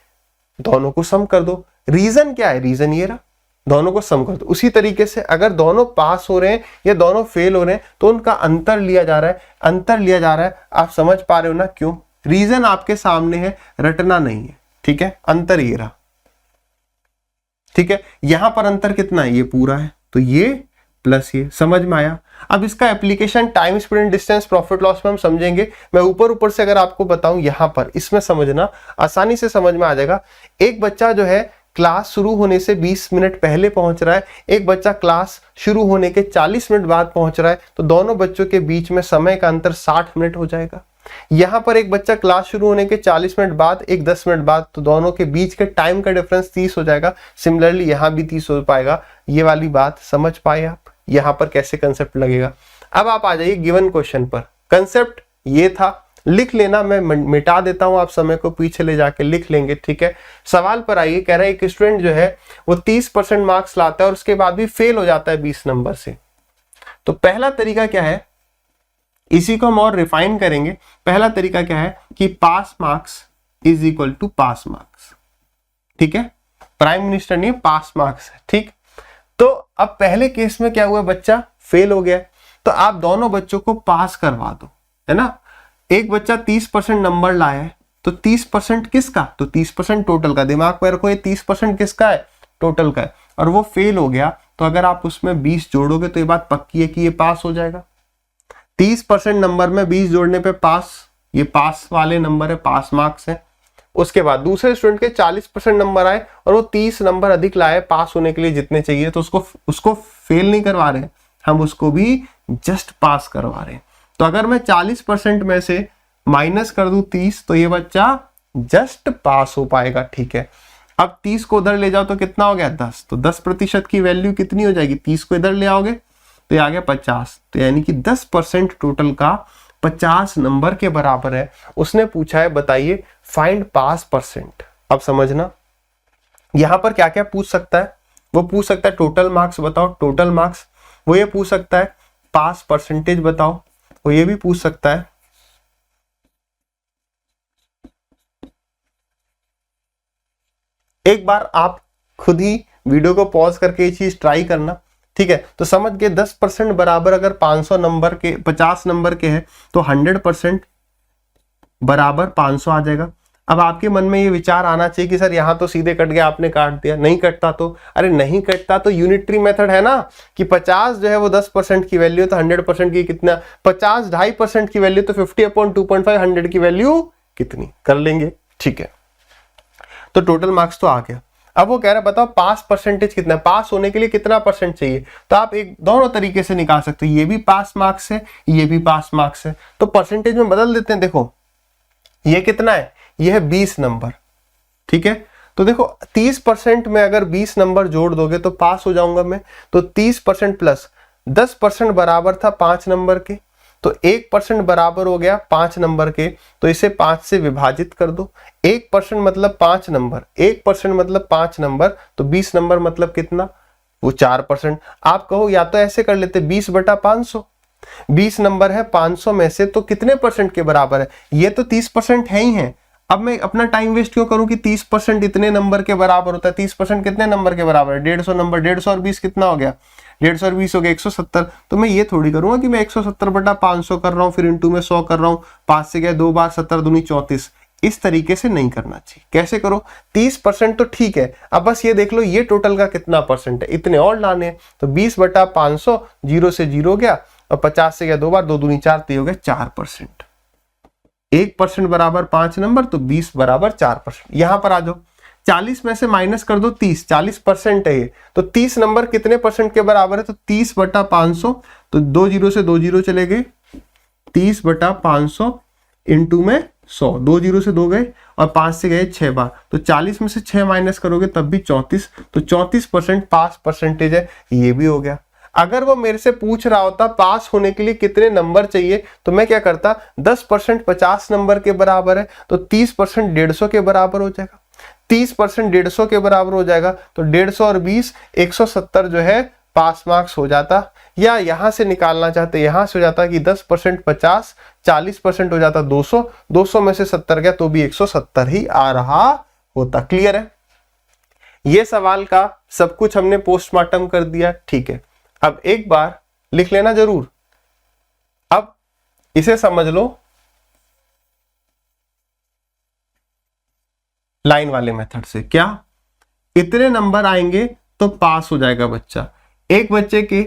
दोनों को सम कर दो। रीजन क्या है, रीजन ये रहा, दोनों को सम कर दो। उसी तरीके से अगर दोनों पास हो रहे हैं या दोनों फेल हो रहे हैं तो उनका अंतर लिया जा रहा है, अंतर लिया जा रहा है। आप समझ पा रहे हो ना क्यों, रीजन आपके सामने है, रटना नहीं है, ठीक है। अंतर ये रहा, ठीक है। यहां पर अंतर कितना है, ये पूरा है, तो ये प्लस ये, समझ में आया। अब इसका application time speed distance profit loss में हम समझेंगे। मैं ऊपर से अगर आपको बताऊं यहां पर, इसमें समझना आसानी से समझ में आ जाएगा। एक बच्चा जो है क्लास शुरू होने से 20 मिनट पहले पहुंच रहा है, एक बच्चा क्लास शुरू होने के 40 मिनट बाद पहुंच रहा है, तो दोनों बच्चों के बीच में समय का अंतर 60 मिनट हो जाएगा। यहां पर एक बच्चा क्लास शुरू होने के 40 मिनट बाद, एक 10 मिनट बाद, तो दोनों के बीच के टाइम का डिफरेंस 30 हो जाएगा। सिमिलरली यहां भी 30 हो पाएगा। ये वाली बात समझ पाए आप, यहां पर कैसे कंसेप्ट लगेगा। अब आप आ जाइए गिवन क्वेश्चन पर। कंसेप्ट ये था, लिख लेना, मैं मिटा देता हूं, आप समय को पीछे ले जाके लिख लेंगे, ठीक है। सवाल पर आइए, कह रहा है एक स्टूडेंट जो है वो 30% मार्क्स लाता है और उसके बाद भी फेल हो जाता है 20 नंबर से। तो पहला तरीका क्या है, इसी को हम और रिफाइन करेंगे। पहला तरीका क्या है कि pass marks is equal to pass marks, ठीक है। प्राइम मिनिस्टर नहीं, पास मार्क्स है, ठीक। तो अब पहले केस में क्या हुआ, बच्चा फेल हो गया, तो आप दोनों बच्चों को पास करवा दो, है ना। एक बच्चा 30% नंबर लाया है, तो 30% किसका, तो 30% टोटल का। दिमाग में रखो, ये 30% किसका है, टोटल का है। और वो फेल हो गया, तो अगर आप उसमें 20 जोड़ोगे तो ये बात पक्की है कि ये पास हो जाएगा। 30% नंबर में 20 जोड़ने पे पास, ये पास वाले नंबर है, पास मार्क्स है। उसके बाद दूसरे स्टूडेंट के 40% नंबर आए और वो 30 नंबर अधिक लाए पास होने के लिए जितने चाहिए, तो उसको फेल नहीं करवा रहे, हम उसको भी जस्ट पास करवा रहे हैं। तो अगर मैं 40% में से माइनस कर दूं 30, तो ये बच्चा जस्ट पास हो पाएगा, ठीक है। अब 30 को उधर ले जाओ तो कितना हो गया, 10। तो 10% की वैल्यू कितनी हो जाएगी, 30 को इधर ले आओगे तो ये आ गया 50। तो यानी कि 10% टोटल का 50 नंबर के बराबर है। उसने पूछा है बताइए फाइंड पास परसेंट। अब समझना यहां पर क्या क्या पूछ सकता है, वो पूछ सकता है टोटल मार्क्स बताओ, टोटल मार्क्स। वो ये पूछ सकता है पास परसेंटेज बताओ, वो ये भी पूछ सकता है एक बार आप खुद ही वीडियो को पॉज करके ये चीज ट्राई करना, ठीक है। तो समझ के 10% बराबर अगर 500 नंबर के 50 नंबर के हैं तो 100% बराबर 500 आ जाएगा। अब आपके मन में ये विचार आना चाहिए कि सर यहाँ तो सीधे कट गया, आपने काट दिया, नहीं कटता तो, अरे नहीं कटता तो यूनिटरी मेथड है ना, कि 50 जो है वो 10% की वैल्यू, तो 100% की कितना, 50 2.5% की वैल्यू, तो 50/2.5 100 की वैल्यू कितनी, कर लेंगे, ठीक है। तो टोटल मार्क्स तो आ गया। अब वो कह रहा है बताओ पास परसेंटेज कितना है, पास होने के लिए कितना परसेंट चाहिए। तो आप एक दोनों तरीके से निकाल सकते हो, ये भी पास मार्क्स है, ये भी पास मार्क्स है, तो परसेंटेज में बदल देते हैं। देखो ये कितना है, ये है 20 नंबर, ठीक है। तो देखो 30% में अगर 20 नंबर जोड़ दोगे तो पास हो जाऊंगा मैं। तो 30% प्लस 10% बराबर था 5 नंबर के, तो 1% बराबर हो गया 5 नंबर के, तो इसे 5 से विभाजित कर दो। 1% मतलब 5 नंबर, 1% मतलब 5 नंबर, तो 20 नंबर मतलब कितना, वो 4%। आप कहो या तो ऐसे कर लेते 20/500, 20 नंबर है 500 में से, तो कितने परसेंट के बराबर है, ये तो 30% है ही है। अब मैं अपना टाइम वेस्ट क्यों करूं कि 30% इतने नंबर के बराबर होता है। 30% कितने नंबर के बराबर है, 150 नंबर, 150 और 20 कितना हो गया, 150 और 20 हो गया 170। तो मैं ये थोड़ी करूंगा कि मैं 170/500 कर रहा हूं, फिर इंटू में 100 कर रहा हूं, 5 से गया 2 बार, 70 दूनी 34। इस तरीके से नहीं करना चाहिए। कैसे करो, 30% तो ठीक है, अब बस ये देख लो ये टोटल का कितना परसेंट है, इतने और लाने हैं। तो 20/500, 0 से 0 गया, और 50 से गया 2 बार, 2 दूनी 4, तो हो गया 4%। 1% बराबर 5 नंबर, तो 20 बराबर 4%। यहां पर आ जाओ, 40 में से माइनस कर दो 30, 40% है ये, तो 30 नंबर कितने परसेंट के बराबर है, तो 30/500, तो 2 0 से 2 0 चले गए, 30/500 इंटू में 100, 2 0 से 2 गए और 5 से गए 6 बार, तो 40 में से 6 माइनस करोगे तब भी 34, तो 34% पास परसेंटेज है, ये भी हो गया। अगर वो मेरे से पूछ रहा होता पास होने के लिए कितने नंबर चाहिए, तो मैं क्या करता, 10% 50 नंबर के बराबर है, तो 30% 150 के बराबर हो जाएगा। 30% 150 के बराबर हो जाएगा, तो 150 और 20 170 जो है पास मार्क्स हो जाता, या यहां से निकालना चाहते यहां से हो जाता कि 10% 50, 40% हो जाता 200, 200 में से 70 गया तो भी 170 ही आ रहा होता। क्लियर है? ये सवाल का सब कुछ हमने पोस्टमार्टम कर दिया, ठीक है। अब एक बार लिख लेना जरूर, अब इसे समझ लो लाइन वाले मेथड से। क्या इतने नंबर आएंगे तो पास हो जाएगा बच्चा। एक बच्चे के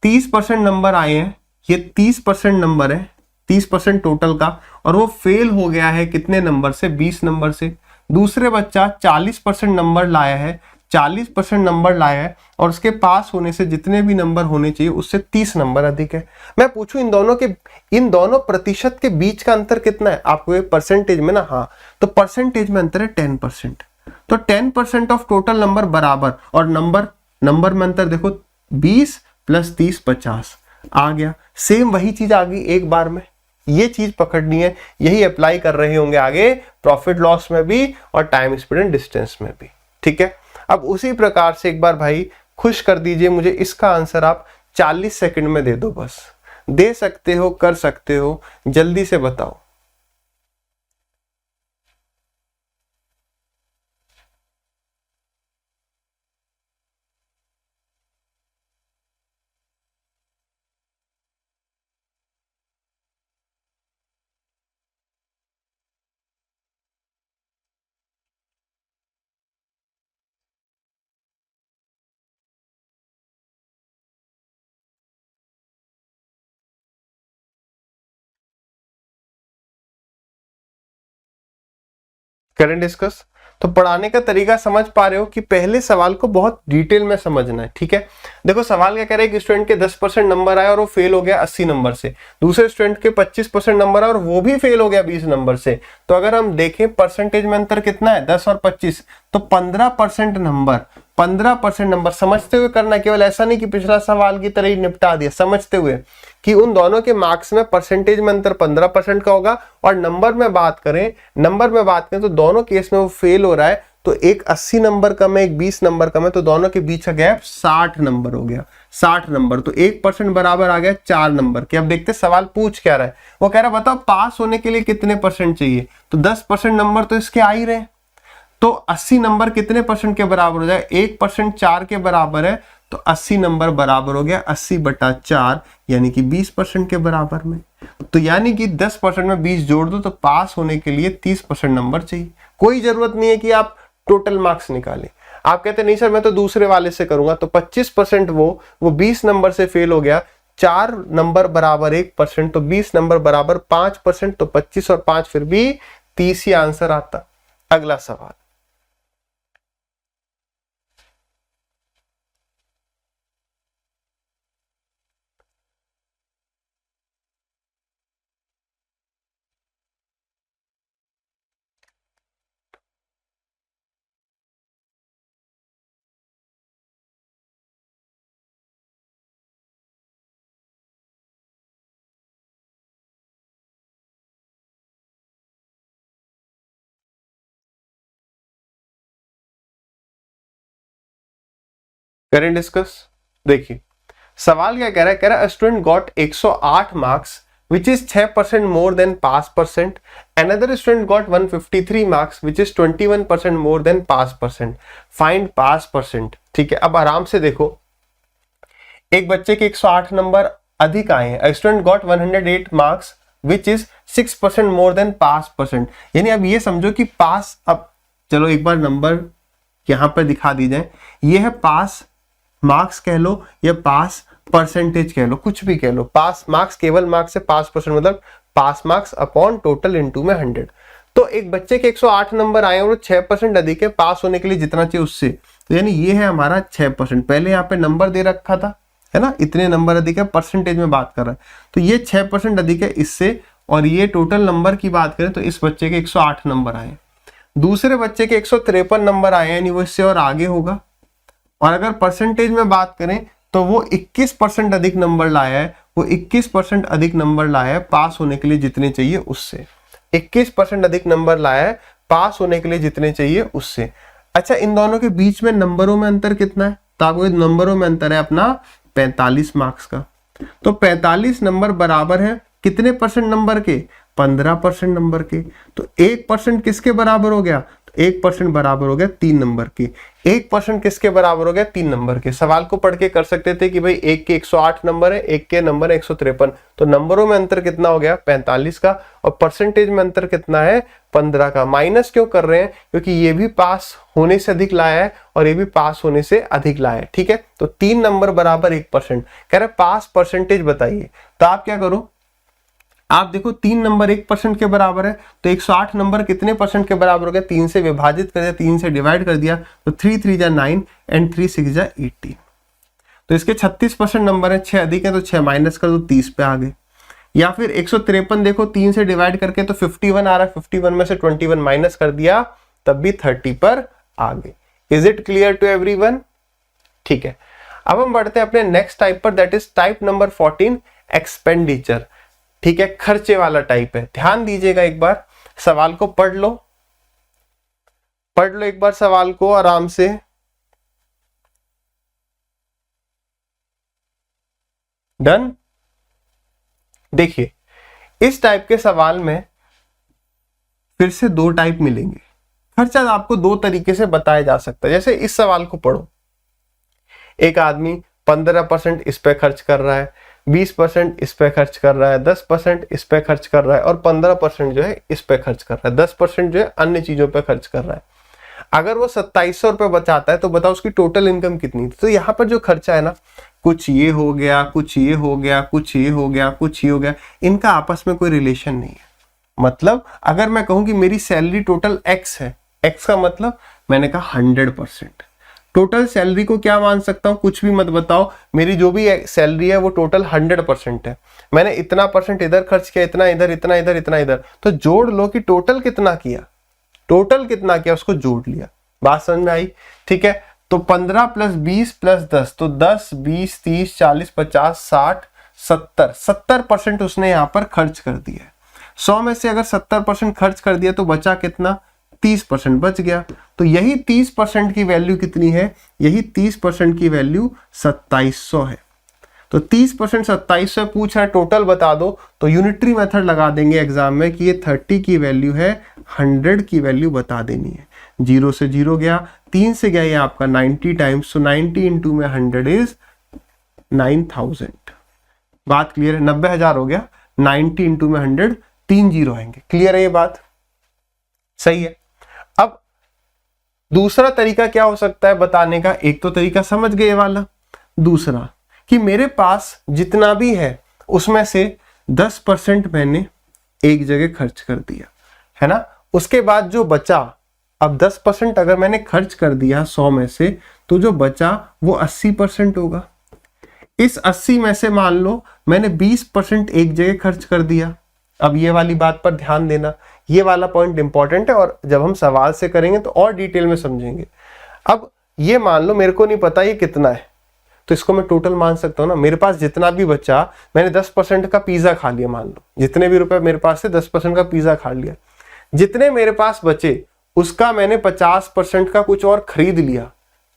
30% नंबर आए हैं, ये 30% नंबर है, 30% टोटल का, और वो फेल हो गया है कितने नंबर से? 20 नंबर से। दूसरे बच्चा 40% नंबर लाया है, 40% नंबर लाया है, और उसके पास होने से जितने भी नंबर होने चाहिए उससे 30 नंबर अधिक है। मैं पूछूं इन दोनों प्रतिशत के बीच का अंतर कितना है? आपको परसेंटेज में ना, हाँ, तो परसेंटेज में अंतर है 10%। तो 10% ऑफ टोटल नंबर बराबर, और नंबर में अंतर देखो 20 + 30 50 आ गया। सेम वही चीज आ गई एक बार में। ये चीज पकड़नी है, यही अप्लाई कर रहे होंगे आगे प्रॉफिट लॉस में भी और टाइम स्पीड एंड डिस्टेंस में भी, ठीक है। अब उसी प्रकार से एक बार भाई खुश कर दीजिए मुझे, इसका आंसर आप 40 सेकंड में दे दो, बस दे सकते हो, कर सकते हो, जल्दी से बताओ। करें डिस्कस। तो पढ़ाने का तरीका समझ पा रहे हो कि पहले सवाल को बहुत डिटेल में समझना है, ठीक है। देखो सवाल क्या कह रहा है कि स्टूडेंट के 10% नंबर आए और वो फेल हो गया 80 नंबर से, दूसरे स्टूडेंट के 25% नंबर आए और वो भी फेल हो गया 20 नंबर से। तो अगर हम देखें परसेंटेज में अंतर कितना है, 10 और 25, तो 15% नंबर समझते हुए करना, केवल ऐसा नहीं कि पिछला सवाल की तरह ही निपटा दिया, समझते हुए कि उन दोनों के मार्क्स में परसेंटेज में अंतर 15% का होगा। और नंबर में बात करें तो दोनों केस में वो फेल हो रहा है, तो एक 80 नंबर कम है, एक 20 नंबर कम है, तो दोनों के बीच का गैप 60 नंबर हो गया। 60 नंबर, तो 1% बराबर आ गया 4 नंबर के। अब देखते सवाल पूछ क्या रहा है। वो कह रहा है बताओ पास होने के लिए कितने परसेंट चाहिए, तो 10% नंबर तो इसके आ ही रहे, तो 80 नंबर कितने परसेंट के बराबर हो जाए? 1% 4 के बराबर है, तो 80 नंबर बराबर हो गया 80/4, यानी कि 20% के बराबर में। तो यानी कि 10% में 20 जोड़ दो, तो पास होने के लिए 30% नंबर चाहिए। कोई जरूरत नहीं है कि आप टोटल मार्क्स निकालें। आप कहते नहीं सर मैं तो दूसरे वाले से करूंगा, तो 25% वो 20 नंबर से फेल हो गया, 4 नंबर बराबर 1%, तो 20 नंबर बराबर 5%, तो 25 और 5 फिर भी 30 ही आंसर आता। अगला सवाल, करें डिस्कस। देखिए सवाल क्या कह रहा है, कह रहा है student got 108 marks which is 6% more than pass percent. Another student got 153 marks which is 21% more than pass percent. Find pass percent. ठीक है, अब आराम से देखो, एक बच्चे के 108 नंबर अधिक आए हैं, student got 108 marks which is 6% more than pass percent. यानी अब ये समझो कि पास, अब चलो एक बार नंबर यहां पर दिखा दी जाए, ये है पास मार्क्स कह लो या पास परसेंटेज कह लो, कुछ भी कह लो, पास मार्क्स केवल मार्क्स से पास परसेंट, मतलब pass marks upon total into में 100। तो एक बच्चे के 108 नंबर आए और 6% अधिक है पास होने के लिए जितना चाहिए उससे, तो यानी ये है हमारा 6%। पहले यहाँ पे नंबर दे रखा था, है ना, इतने नंबर अधिक है, परसेंटेज में बात कर रहा है, तो ये 6% अधिक है इससे, और ये टोटल नंबर की बात करें तो इस बच्चे के 108 नंबर आए। दूसरे बच्चे के 153 नंबर आए, यानी वो इससे और आगे होगा। और अगर परसेंटेज में बात करें तो वो 21% अधिक नंबर लाया है, वो 21% अधिक नंबर लाया है पास होने के लिए जितने चाहिए उससे, 21% अधिक नंबर लाया है पास होने के लिए जितने चाहिए उससे। अच्छा, इन दोनों के बीच में नंबरों में अंतर कितना है? तो आपको नंबरों में अंतर है अपना 45 मार्क्स का। तो 45 नंबर बराबर है कितने परसेंट नंबर के? 15% नंबर के। तो 1% किसके बराबर हो गया? तो 1% बराबर हो गया 3 नंबर के। 1% किसके बराबर हो गया? 3 नंबर के। सवाल को पढ़ के कर सकते थे कि भाई एक के 108 नंबर है, एक के नंबर है 153, तो नंबरों में अंतर कितना हो गया? 45 का। और परसेंटेज में अंतर कितना है? 15 का। माइनस क्यों कर रहे हैं? क्योंकि ये भी पास होने से अधिक लाया है और ये भी पास होने से अधिक लाया है, ठीक है। तो 3 नंबर बराबर 1%। कह रहे पास परसेंटेज बताइए, तो आप क्या करो, आप देखो 3 नंबर 1% के बराबर है, तो 108 नंबर कितने परसेंट के बराबर हो गया? 3 से विभाजित कर दिया, 3 से डिवाइड कर दिया, तो 3 3 जा 9 एंड 3 6 जा 18। तो इसके 36% नंबर है, 6 अधिक है तो 6 माइनस कर दो, 30 पे आ गए। या फिर 153 देखो 3 से डिवाइड करके तो 51 आ रहा है, 51 में से 21 माइनस कर दिया, तब भी 30 पर आ गए। Is it clear to everyone? ठीक है, अब हम बढ़ते हैं अपने नेक्स्ट टाइप पर, that is type number 14, expenditure. ठीक है, खर्चे वाला टाइप है। ध्यान दीजिएगा, एक बार सवाल को पढ़ लो एक बार सवाल को आराम से। डन। देखिए, इस टाइप के सवाल में फिर से 2 टाइप मिलेंगे। खर्चा आपको 2 तरीके से बताया जा सकता है। जैसे इस सवाल को पढ़ो, एक आदमी 15% इस पे खर्च कर रहा है, 20% इस पे खर्च कर रहा है, 10% इस पे खर्च कर रहा है और 15% जो है इस पे खर्च कर रहा है, 10% जो है अन्य चीजों पे खर्च कर रहा है। अगर वो 2700 रुपए बचाता है तो बताओ उसकी टोटल इनकम कितनी थी? तो यहाँ पर जो खर्चा है ना, कुछ ये हो गया, कुछ ये हो गया, कुछ ये हो गया, कुछ ये हो गया, इनका आपस में कोई रिलेशन नहीं है। मतलब अगर मैं कहूं कि मेरी सैलरी टोटल x है, x का मतलब मैंने कहा 100%। टोटल सैलरी को क्या मान सकता हूं? कुछ भी मत बताओ, मेरी जो भी सैलरी है वो टोटल 100% है। मैंने इतना परसेंट इधर खर्च किया, इतना इधर, इतना इधर, इतना इधर, तो जोड़ लो कि टोटल कितना किया, टोटल कितना किया उसको जोड़ लिया। बात समझ में आई? ठीक है, तो 15 + 20 + 10, तो 10 20 30 40 50 60 70, 70% उसने यहाँ पर खर्च कर दिया। 100 में से अगर 70% खर्च कर दिया तो बचा कितना? 30% बच गया। तो यही 30% की वैल्यू कितनी है? यही 30% की वैल्यू 2700 है। तो 30% 2700 पूछ रहा है, टोटल बता दो, तो यूनिटरी मेथड लगा देंगे एग्जाम में कि ये 30 की वैल्यू है, 100 की वैल्यू बता देनी है। 0 से 0 गया, 3 से गया ये आपका 90 टाइम्स, तो 90 इंटू में 100 इज 9000। बात क्लियर है? 90,000 हो गया। 90 इंटू में 100, 3 0 आएंगे। क्लियर है ये बात? सही है। अब दूसरा तरीका क्या हो सकता है बताने का? एक तो तरीका समझ गए वाला, दूसरा कि मेरे पास जितना भी है उसमें से 10% मैंने एक जगह खर्च कर दिया, है ना। उसके बाद जो बचा, अब 10% अगर मैंने खर्च कर दिया 100 में से, तो जो बचा वो 80% होगा। इस 80 में से मान लो मैंने 20% एक जगह खर्च कर दिया। अब ये वाली बात पर ध्यान देना, ये वाला पॉइंट इंपॉर्टेंट है और जब हम सवाल से करेंगे तो और डिटेल में समझेंगे। अब ये मान लो मेरे को नहीं पता ये कितना है, तो इसको मैं टोटल मान सकता हूँ ना। मेरे पास जितना भी बचा, मैंने 10% का पिज्जा खा लिया, मान लो जितने भी रुपए मेरे पास से 10% का पिज्जा खा लिया। जितने मेरे पास बचे उसका मैंने 50% का कुछ और खरीद लिया,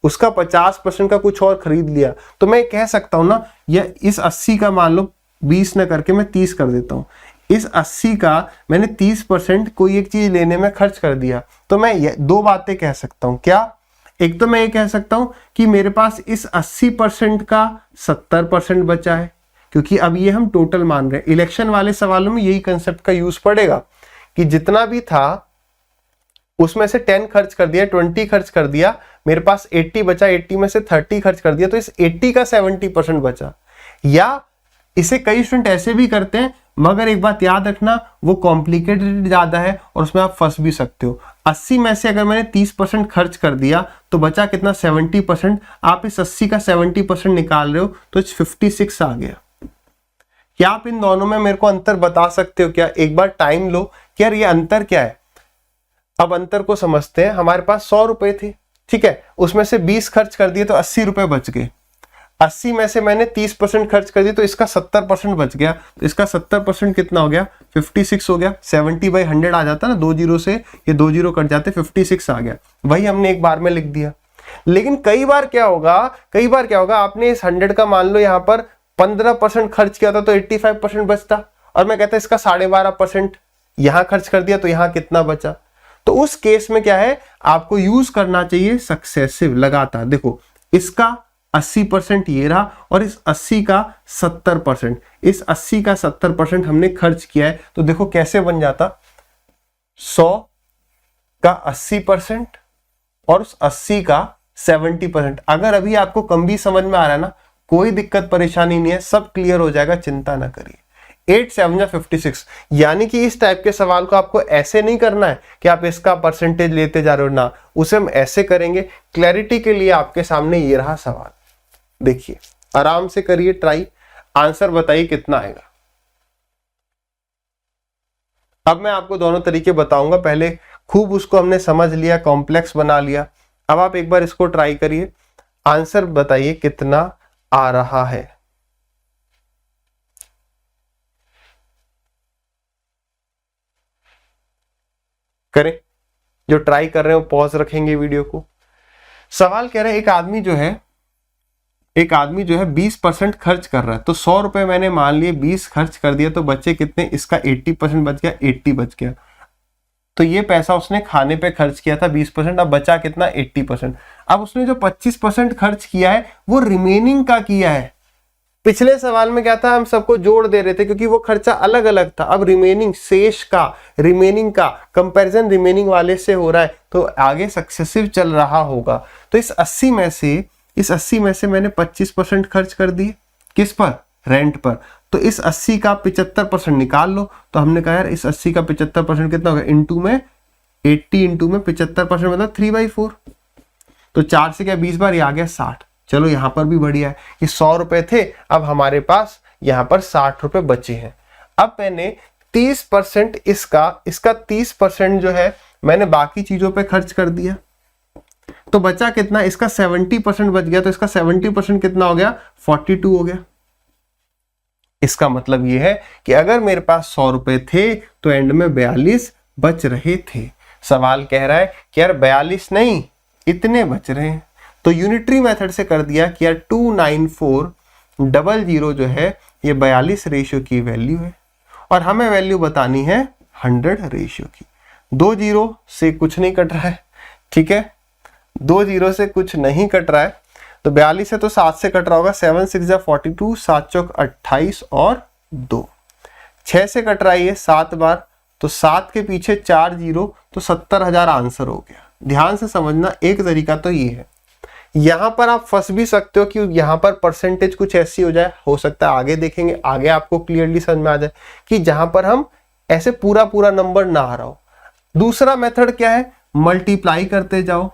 उसका 50% का कुछ और खरीद लिया। तो मैं कह सकता हूं ना, यह इस 80 का मान लो 20 न करके मैं 30 कर देता हूं। इस 80 का मैंने 30% कोई एक चीज लेने में खर्च कर दिया। तो मैं ये 2 बातें कह सकता हूं। क्या? एक तो मैं ये कह सकता हूं कि मेरे पास इस 80% का 70% बचा है, क्योंकि अब ये हम टोटल मान रहे हैं। इलेक्शन वाले सवालों में यही कंसेप्ट का यूज पड़ेगा कि जितना भी था उसमें से 10 खर्च कर दिया, 20 खर्च कर दिया, मेरे पास 80 बचा, 80 में से 30 खर्च कर दिया, तो इस 80 का 70% बचा। या इसे कई स्टूडेंट ऐसे भी करते हैं, मगर एक बात याद रखना, वो कॉम्प्लिकेटेड ज्यादा है और उसमें आप फंस भी सकते हो। 80 में से अगर मैंने 30% खर्च कर दिया तो बचा कितना? 70%। आप इस 80 का 70% निकाल रहे हो तो 56 आ गया। क्या आप इन दोनों में मेरे को अंतर बता सकते हो क्या? एक बार टाइम लो कि यार ये अंतर क्या है। अब अंतर को समझते हैं। हमारे पास 100 रुपए थे, ठीक है, उसमें से 20 खर्च कर दिए तो 80 रुपए बच गए। 80 में से मैंने 30% खर्च कर दिया तो इसका 70% बच गया। तो इसका 70% कितना हो गया? 56 हो गया। 70/100 आ जाता ना, 2 0 से ये 2 0 कट जाते, 56 आ गया। वही हमने एक बार में लिख दिया। लेकिन कई बार क्या होगा, आपने इस 100 का मान लो यहाँ पर 15% खर्च किया था तो 85% बचता, और मैं कहता इसका 12.5% यहां खर्च कर दिया तो यहां कितना बचा। तो उस केस में क्या है, आपको यूज करना चाहिए सक्सेसिव, लगातार। देखो इसका 80% ये रहा और इस 80 का 70%, इस 80 का 70% हमने खर्च किया है, तो देखो कैसे बन जाता, 100 का 80% और उस 80 का 70%। अगर अभी आपको कम भी समझ में आ रहा है ना, कोई दिक्कत परेशानी नहीं है, सब क्लियर हो जाएगा, चिंता ना करिए। 8 7 या 56, यानी कि इस टाइप के सवाल को आपको ऐसे नहीं करना है कि आप इसका परसेंटेज लेते जा रहे हो ना, उसे हम ऐसे करेंगे। क्लैरिटी के लिए आपके सामने ये रहा सवाल, देखिए आराम से करिए ट्राई, आंसर बताइए कितना आएगा। अब मैं आपको दोनों तरीके बताऊंगा, पहले खूब उसको हमने समझ लिया, कॉम्प्लेक्स बना लिया, अब आप एक बार इसको ट्राई करिए, आंसर बताइए कितना आ रहा है। करें, जो ट्राई कर रहे हो पॉज रखेंगे वीडियो को। सवाल कह रहे हैं एक आदमी जो है 20% खर्च कर रहा है, तो 100 रुपए मैंने मान लिए 20 खर्च कर दिया, तो बचे कितने, इसका 80% बच गया, 80 बच गया। तो ये पैसा उसने खाने पे खर्च किया था 20%, अब बचा कितना, 80%। अब उसने जो 25% खर्च किया है वो रिमेनिंग का किया है। पिछले सवाल में क्या था, हम सबको जोड़ दे रहे थे क्योंकि वो खर्चा अलग अलग था। अब रिमेनिंग, शेष का, रिमेनिंग का कंपैरिजन रिमेनिंग वाले से हो रहा है, तो आगे सक्सेसिव चल रहा होगा। तो इस 80 में से मैंने 25% खर्च कर दिए, किस पर, रेंट पर। तो इस 80 का 75% निकाल लो। तो हमने कहा यार इस 80 का 75% कितना होगा, इंटू में 80 इंटू में 75% मतलब 3/4। तो 4 से क्या 20 बार, ये आ गया 60। चलो यहां पर भी बढ़िया है, ये 100 रुपए थे, अब हमारे पास यहां पर 60 रुपए बचे हैं। अब मैंने 30% इसका 30% जो है मैंने बाकी चीजों पे खर्च कर दिया, तो बचा कितना, इसका 70% बच गया, तो इसका 70% कितना हो गया, 42 हो गया। इसका मतलब यह है कि अगर मेरे पास 100 रुपए थे तो एंड में 42 बच रहे थे। सवाल कह रहा है कि यार 42 नहीं, इतने बच रहे हैं। तो यूनिटरी मेथड से कर दिया कि यार 29400 जो है ये 42 रेशियो की वैल्यू है, और हमें वैल्यू बतानी है 100 रेशियो की। 2 जीरो से कुछ नहीं कट रहा है, ठीक है, 2 जीरो से कुछ नहीं कट रहा है, तो 42 है तो 7 से कट रहा होगा, 7 6 जा 42, 7 चौक 28 और 2, 6 से कट रहा है ये 7 बार, तो 7 के पीछे 4 जीरो, तो 70,000 आंसर हो गया। ध्यान से समझना, एक तरीका तो ये है। यहां पर आप फंस भी सकते हो कि यहां पर परसेंटेज कुछ ऐसी हो जाए, हो सकता है आगे देखेंगे, आगे आपको क्लियरली समझ में आ जाए कि जहां पर हम ऐसे पूरा पूरा नंबर ना आ रहा हो। दूसरा मेथड क्या है, मल्टीप्लाई करते जाओ।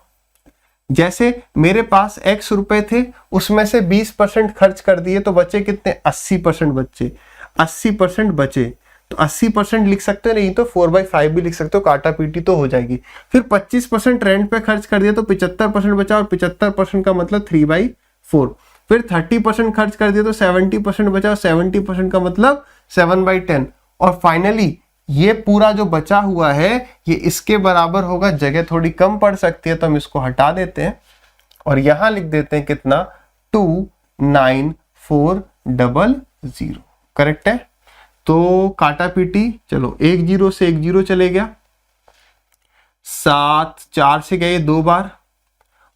जैसे मेरे पास x रुपए थे, उसमें से 20% खर्च कर दिए, तो बचे कितने, 80% बचे, 80% बचे, तो 80% लिख सकते हो, नहीं तो 4/5 भी लिख सकते हो, काटा पीटी तो हो जाएगी। फिर 25% रेंट पे खर्च कर दिया तो 75% बचा, और 75% का मतलब 3/4। फिर 30% खर्च कर दिया तो 70% बचा, और 70% का मतलब 7/10। और फाइनली ये पूरा जो बचा हुआ है ये इसके बराबर होगा, जगह थोड़ी कम पड़ सकती है तो हम इसको हटा देते हैं और यहां लिख देते हैं कितना, 29400। करेक्ट है। तो काटा पीटी, चलो 1 जीरो से 1 जीरो चले गया, 7 4 से गए 2 बार,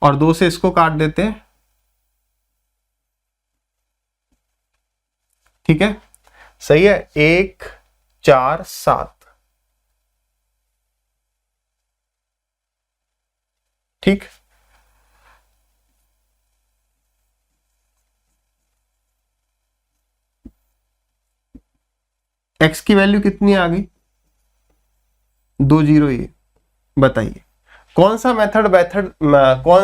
और 2 से इसको काट देते हैं, ठीक है, सही है, 1 4 7, ठीक। x की वैल्यू कितनी आ गई, 2 जीरो। ये बताइए कौन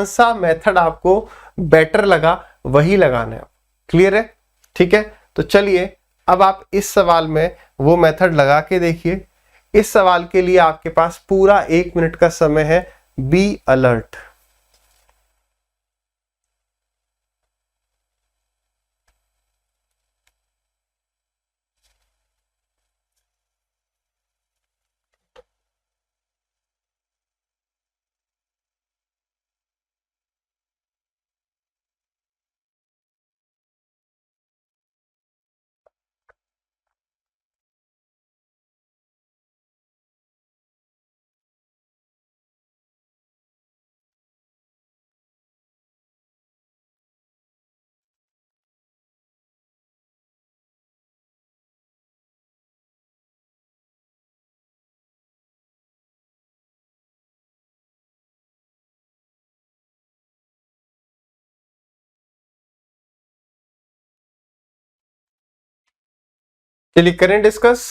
सा मेथड आपको बेटर लगा, वही लगाना है। क्लियर है, ठीक है। तो चलिए अब आप इस सवाल में वो मेथड लगा के देखिए। इस सवाल के लिए आपके पास पूरा 1 मिनट का समय है। Be alert. चलिए करें डिस्कस।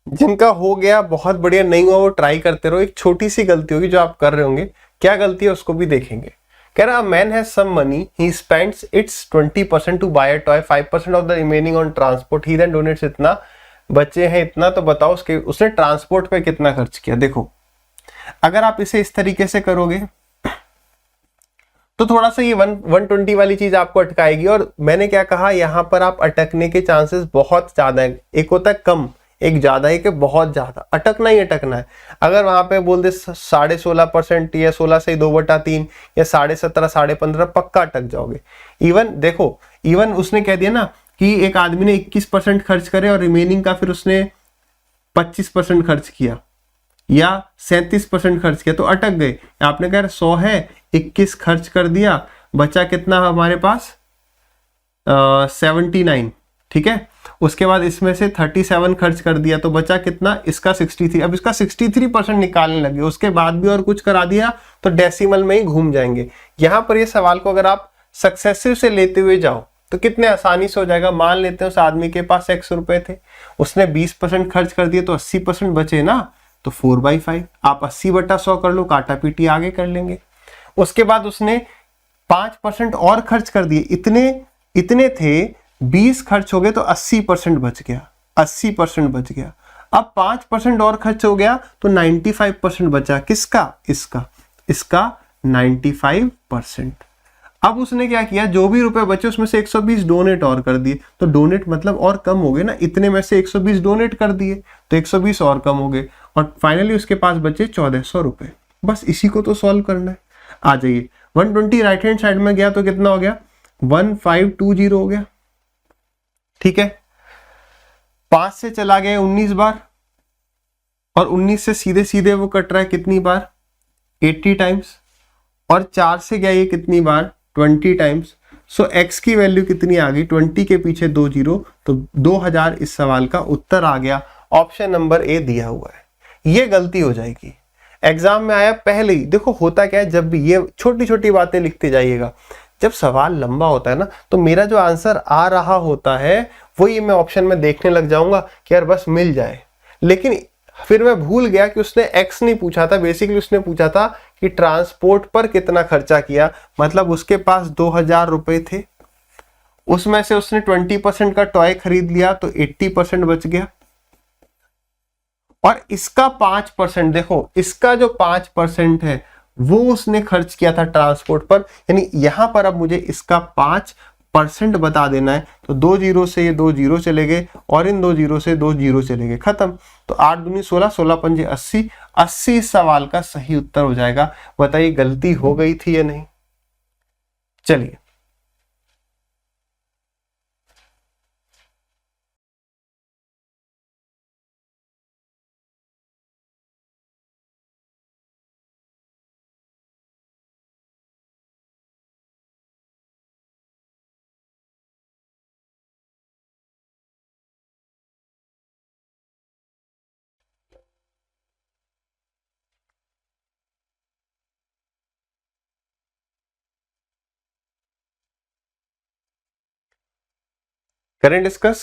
जिनका हो गया बहुत बढ़िया, नहीं हुआ वो ट्राई करते रहो। एक छोटी सी गलती होगी जो आप कर रहे होंगे, क्या गलती है उसको भी देखेंगे। कह रहा man has some money, he spends its 20% to buy a toy, 5% of the remaining on transport, he then donates इतना, बचे हैं इतना, तो बताओ उसने ट्रांसपोर्ट पे कितना खर्च किया। देखो अगर आप इसे इस तरीके से करोगे तो थोड़ा सा ये 120 वाली चीज आपको अटकाएगी। और मैंने क्या कहा, यहां पर आप अटकने के चांसेस बहुत ज्यादा है। एक होता है कम, एक ज्यादा है कि बहुत ज्यादा। अटकना ही अटकना है। अगर वहां पे बोल दे 16.5% या 16 से 2/3 या 17.5 15.5, पक्का अटक जाओगे। इवन देखो, इवन उसने कह दिया ना कि एक आदमी ने 21% खर्च करे और रिमेनिंग का फिर उसने 25% खर्च किया या 37% खर्च किया, तो अटक गए। आपने कहा 100 है, 21 खर्च कर दिया, बचा कितना हमारे पास 79, ठीक है। उसके बाद इसमें से 37 खर्च कर दिया तो बचा कितना, इसका 63। अब इसका 63% निकालने लगे, उसके बाद भी और कुछ करा दिया तो डेसिमल में ही घूम जाएंगे। यहां पर ये सवाल को अगर आप सक्सेसिव से लेते हुए जाओ तो कितने आसानी से हो जाएगा। मान लेते हैं उस आदमी के पास 100 रुपए थे, उसने 20% खर्च कर दिए तो 80% बचे ना, तो 4/5 आप 80/100 कर लो, काटा पीटी आगे कर लेंगे। उसके बाद उसने 5% और खर्च कर दिए, इतने थे, 20 खर्च हो गए तो 80% बच गया, 80% बच गया। अब 5% और खर्च हो गया तो 95% बचा, किसका, इसका 95%। अब उसने क्या किया, जो भी रुपए बचे उसमें से 120 डोनेट और कर दिए। तो डोनेट मतलब और कम हो गए ना, इतने में से 120 डोनेट कर दिए तो 120 और कम हो गए, और फाइनली उसके पास बचे 1400 रुपए। बस इसी को तो सॉल्व करना है। आ जाइए, 120 राइट हैंड साइड में गया तो कितना हो गया, 1520 हो गया, ठीक है। 5 से चला गया 19 बार, और 19 से सीधे सीधे वो कट रहा है कितनी बार, 80 टाइम्स, और 4 से गया ये कितनी बार, 20 टाइम्स। सो x की वैल्यू कितनी आ गई, 20 के पीछे 2 जीरो, तो 2000 इस सवाल का उत्तर आ गया। ऑप्शन नंबर ए दिया हुआ है। ये गलती हो जाएगी, एग्जाम में आया पहले ही। देखो होता क्या है, जब भी ये छोटी छोटी बातें लिखते जाइएगा, जब सवाल लंबा होता है ना, तो मेरा जो आंसर आ रहा होता है वो ये मैं ऑप्शन में देखने लग जाऊंगा कि यार बस मिल जाए। लेकिन फिर मैं भूल गया कि उसने एक्स नहीं पूछा था, बेसिकली उसने पूछा था कि ट्रांसपोर्ट पर कितना खर्चा किया। मतलब उसके पास 2000 रुपए थे, उसमें से उसने 20% का टॉय खरीद लिया तो 80% बच गया, और इसका 5%, देखो इसका जो 5% है वो उसने खर्च किया था ट्रांसपोर्ट पर। यानी यहां पर अब मुझे इसका 5% बता देना है। तो 2 जीरो से ये 2 जीरो चले गए, और इन 2 जीरो से 2 जीरो चले गए, खत्म। तो 8 दूनी 16, 16 पंजे 80, 80 इस सवाल का सही उत्तर हो जाएगा। बताइए गलती हो गई थी या नहीं। चलिए करें डिस्कस।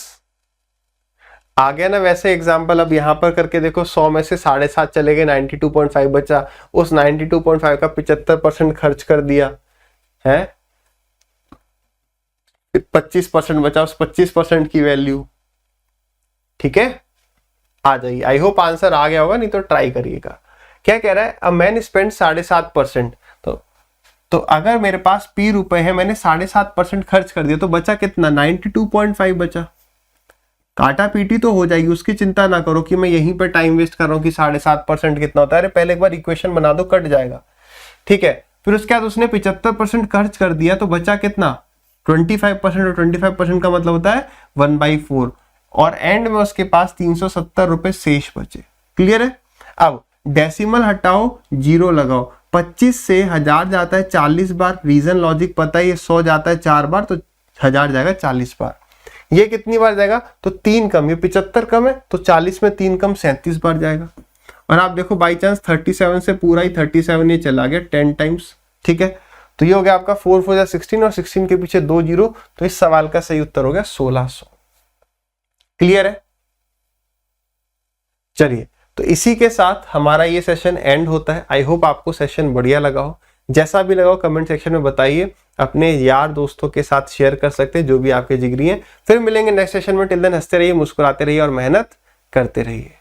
आ गया ना वैसे एग्जाम्पल। अब यहां पर करके देखो, 100 में से 7.5 चले गए, 92.5 बचा। उस 92.5 का 75% खर्च कर दिया है, 25% बचा, उस 25% की वैल्यू, ठीक है। आ जाइए, आई होप आंसर आ गया होगा, नहीं तो ट्राई करिएगा। क्या कह रहा है, अ मैन स्पेंड 7.5%। तो अगर मेरे पास P रुपए है, मैंने 7.5% खर्च कर दिया, तो बचा कितना, 92.5 बचा। काटा पीटी तो हो जाएगी, उसकी चिंता ना करो कि मैं यहीं पर टाइम वेस्ट कर रहा हूं कि 7.5% कितना होता है। अरे पहले एक बार इक्वेशन बना दो, कट जाएगा, ठीक है। फिर उसके बाद उसने 75% खर्च कर दिया, तो बचा कितना, 25%, और 25% का मतलब होता है 1/4, और एंड में उसके पास 370 रुपए शेष बचे। क्लियर है। अब डेसिमल हटाओ, जीरो लगाओ। 25 से 1000 जाता है 40 बार, रीजन लॉजिक पता है, ये 100 जाता है 4 बार, तो 1000 जाएगा 40 बार। ये कितनी बार जाएगा, तो 3 कम, ये 75 कम है तो 40 में 3 कम 37 बार जाएगा। और आप देखो बाई चांस 37 से पूरा ही 37 ये चला गया 10 टाइम्स, ठीक है। तो ये हो गया आपका 4 4 16, और 16 के पीछे 2 जीरो, तो इस सवाल का सही उत्तर हो गया 1600। क्लियर है। चलिए, तो इसी के साथ हमारा ये सेशन एंड होता है। आई होप आपको सेशन बढ़िया लगा हो। जैसा भी लगा हो कमेंट सेक्शन में बताइए, अपने यार दोस्तों के साथ शेयर कर सकते हैं जो भी आपके जिगरी हैं। फिर मिलेंगे नेक्स्ट सेशन में। टिल देन हंसते रहिए, मुस्कुराते रहिए और मेहनत करते रहिए।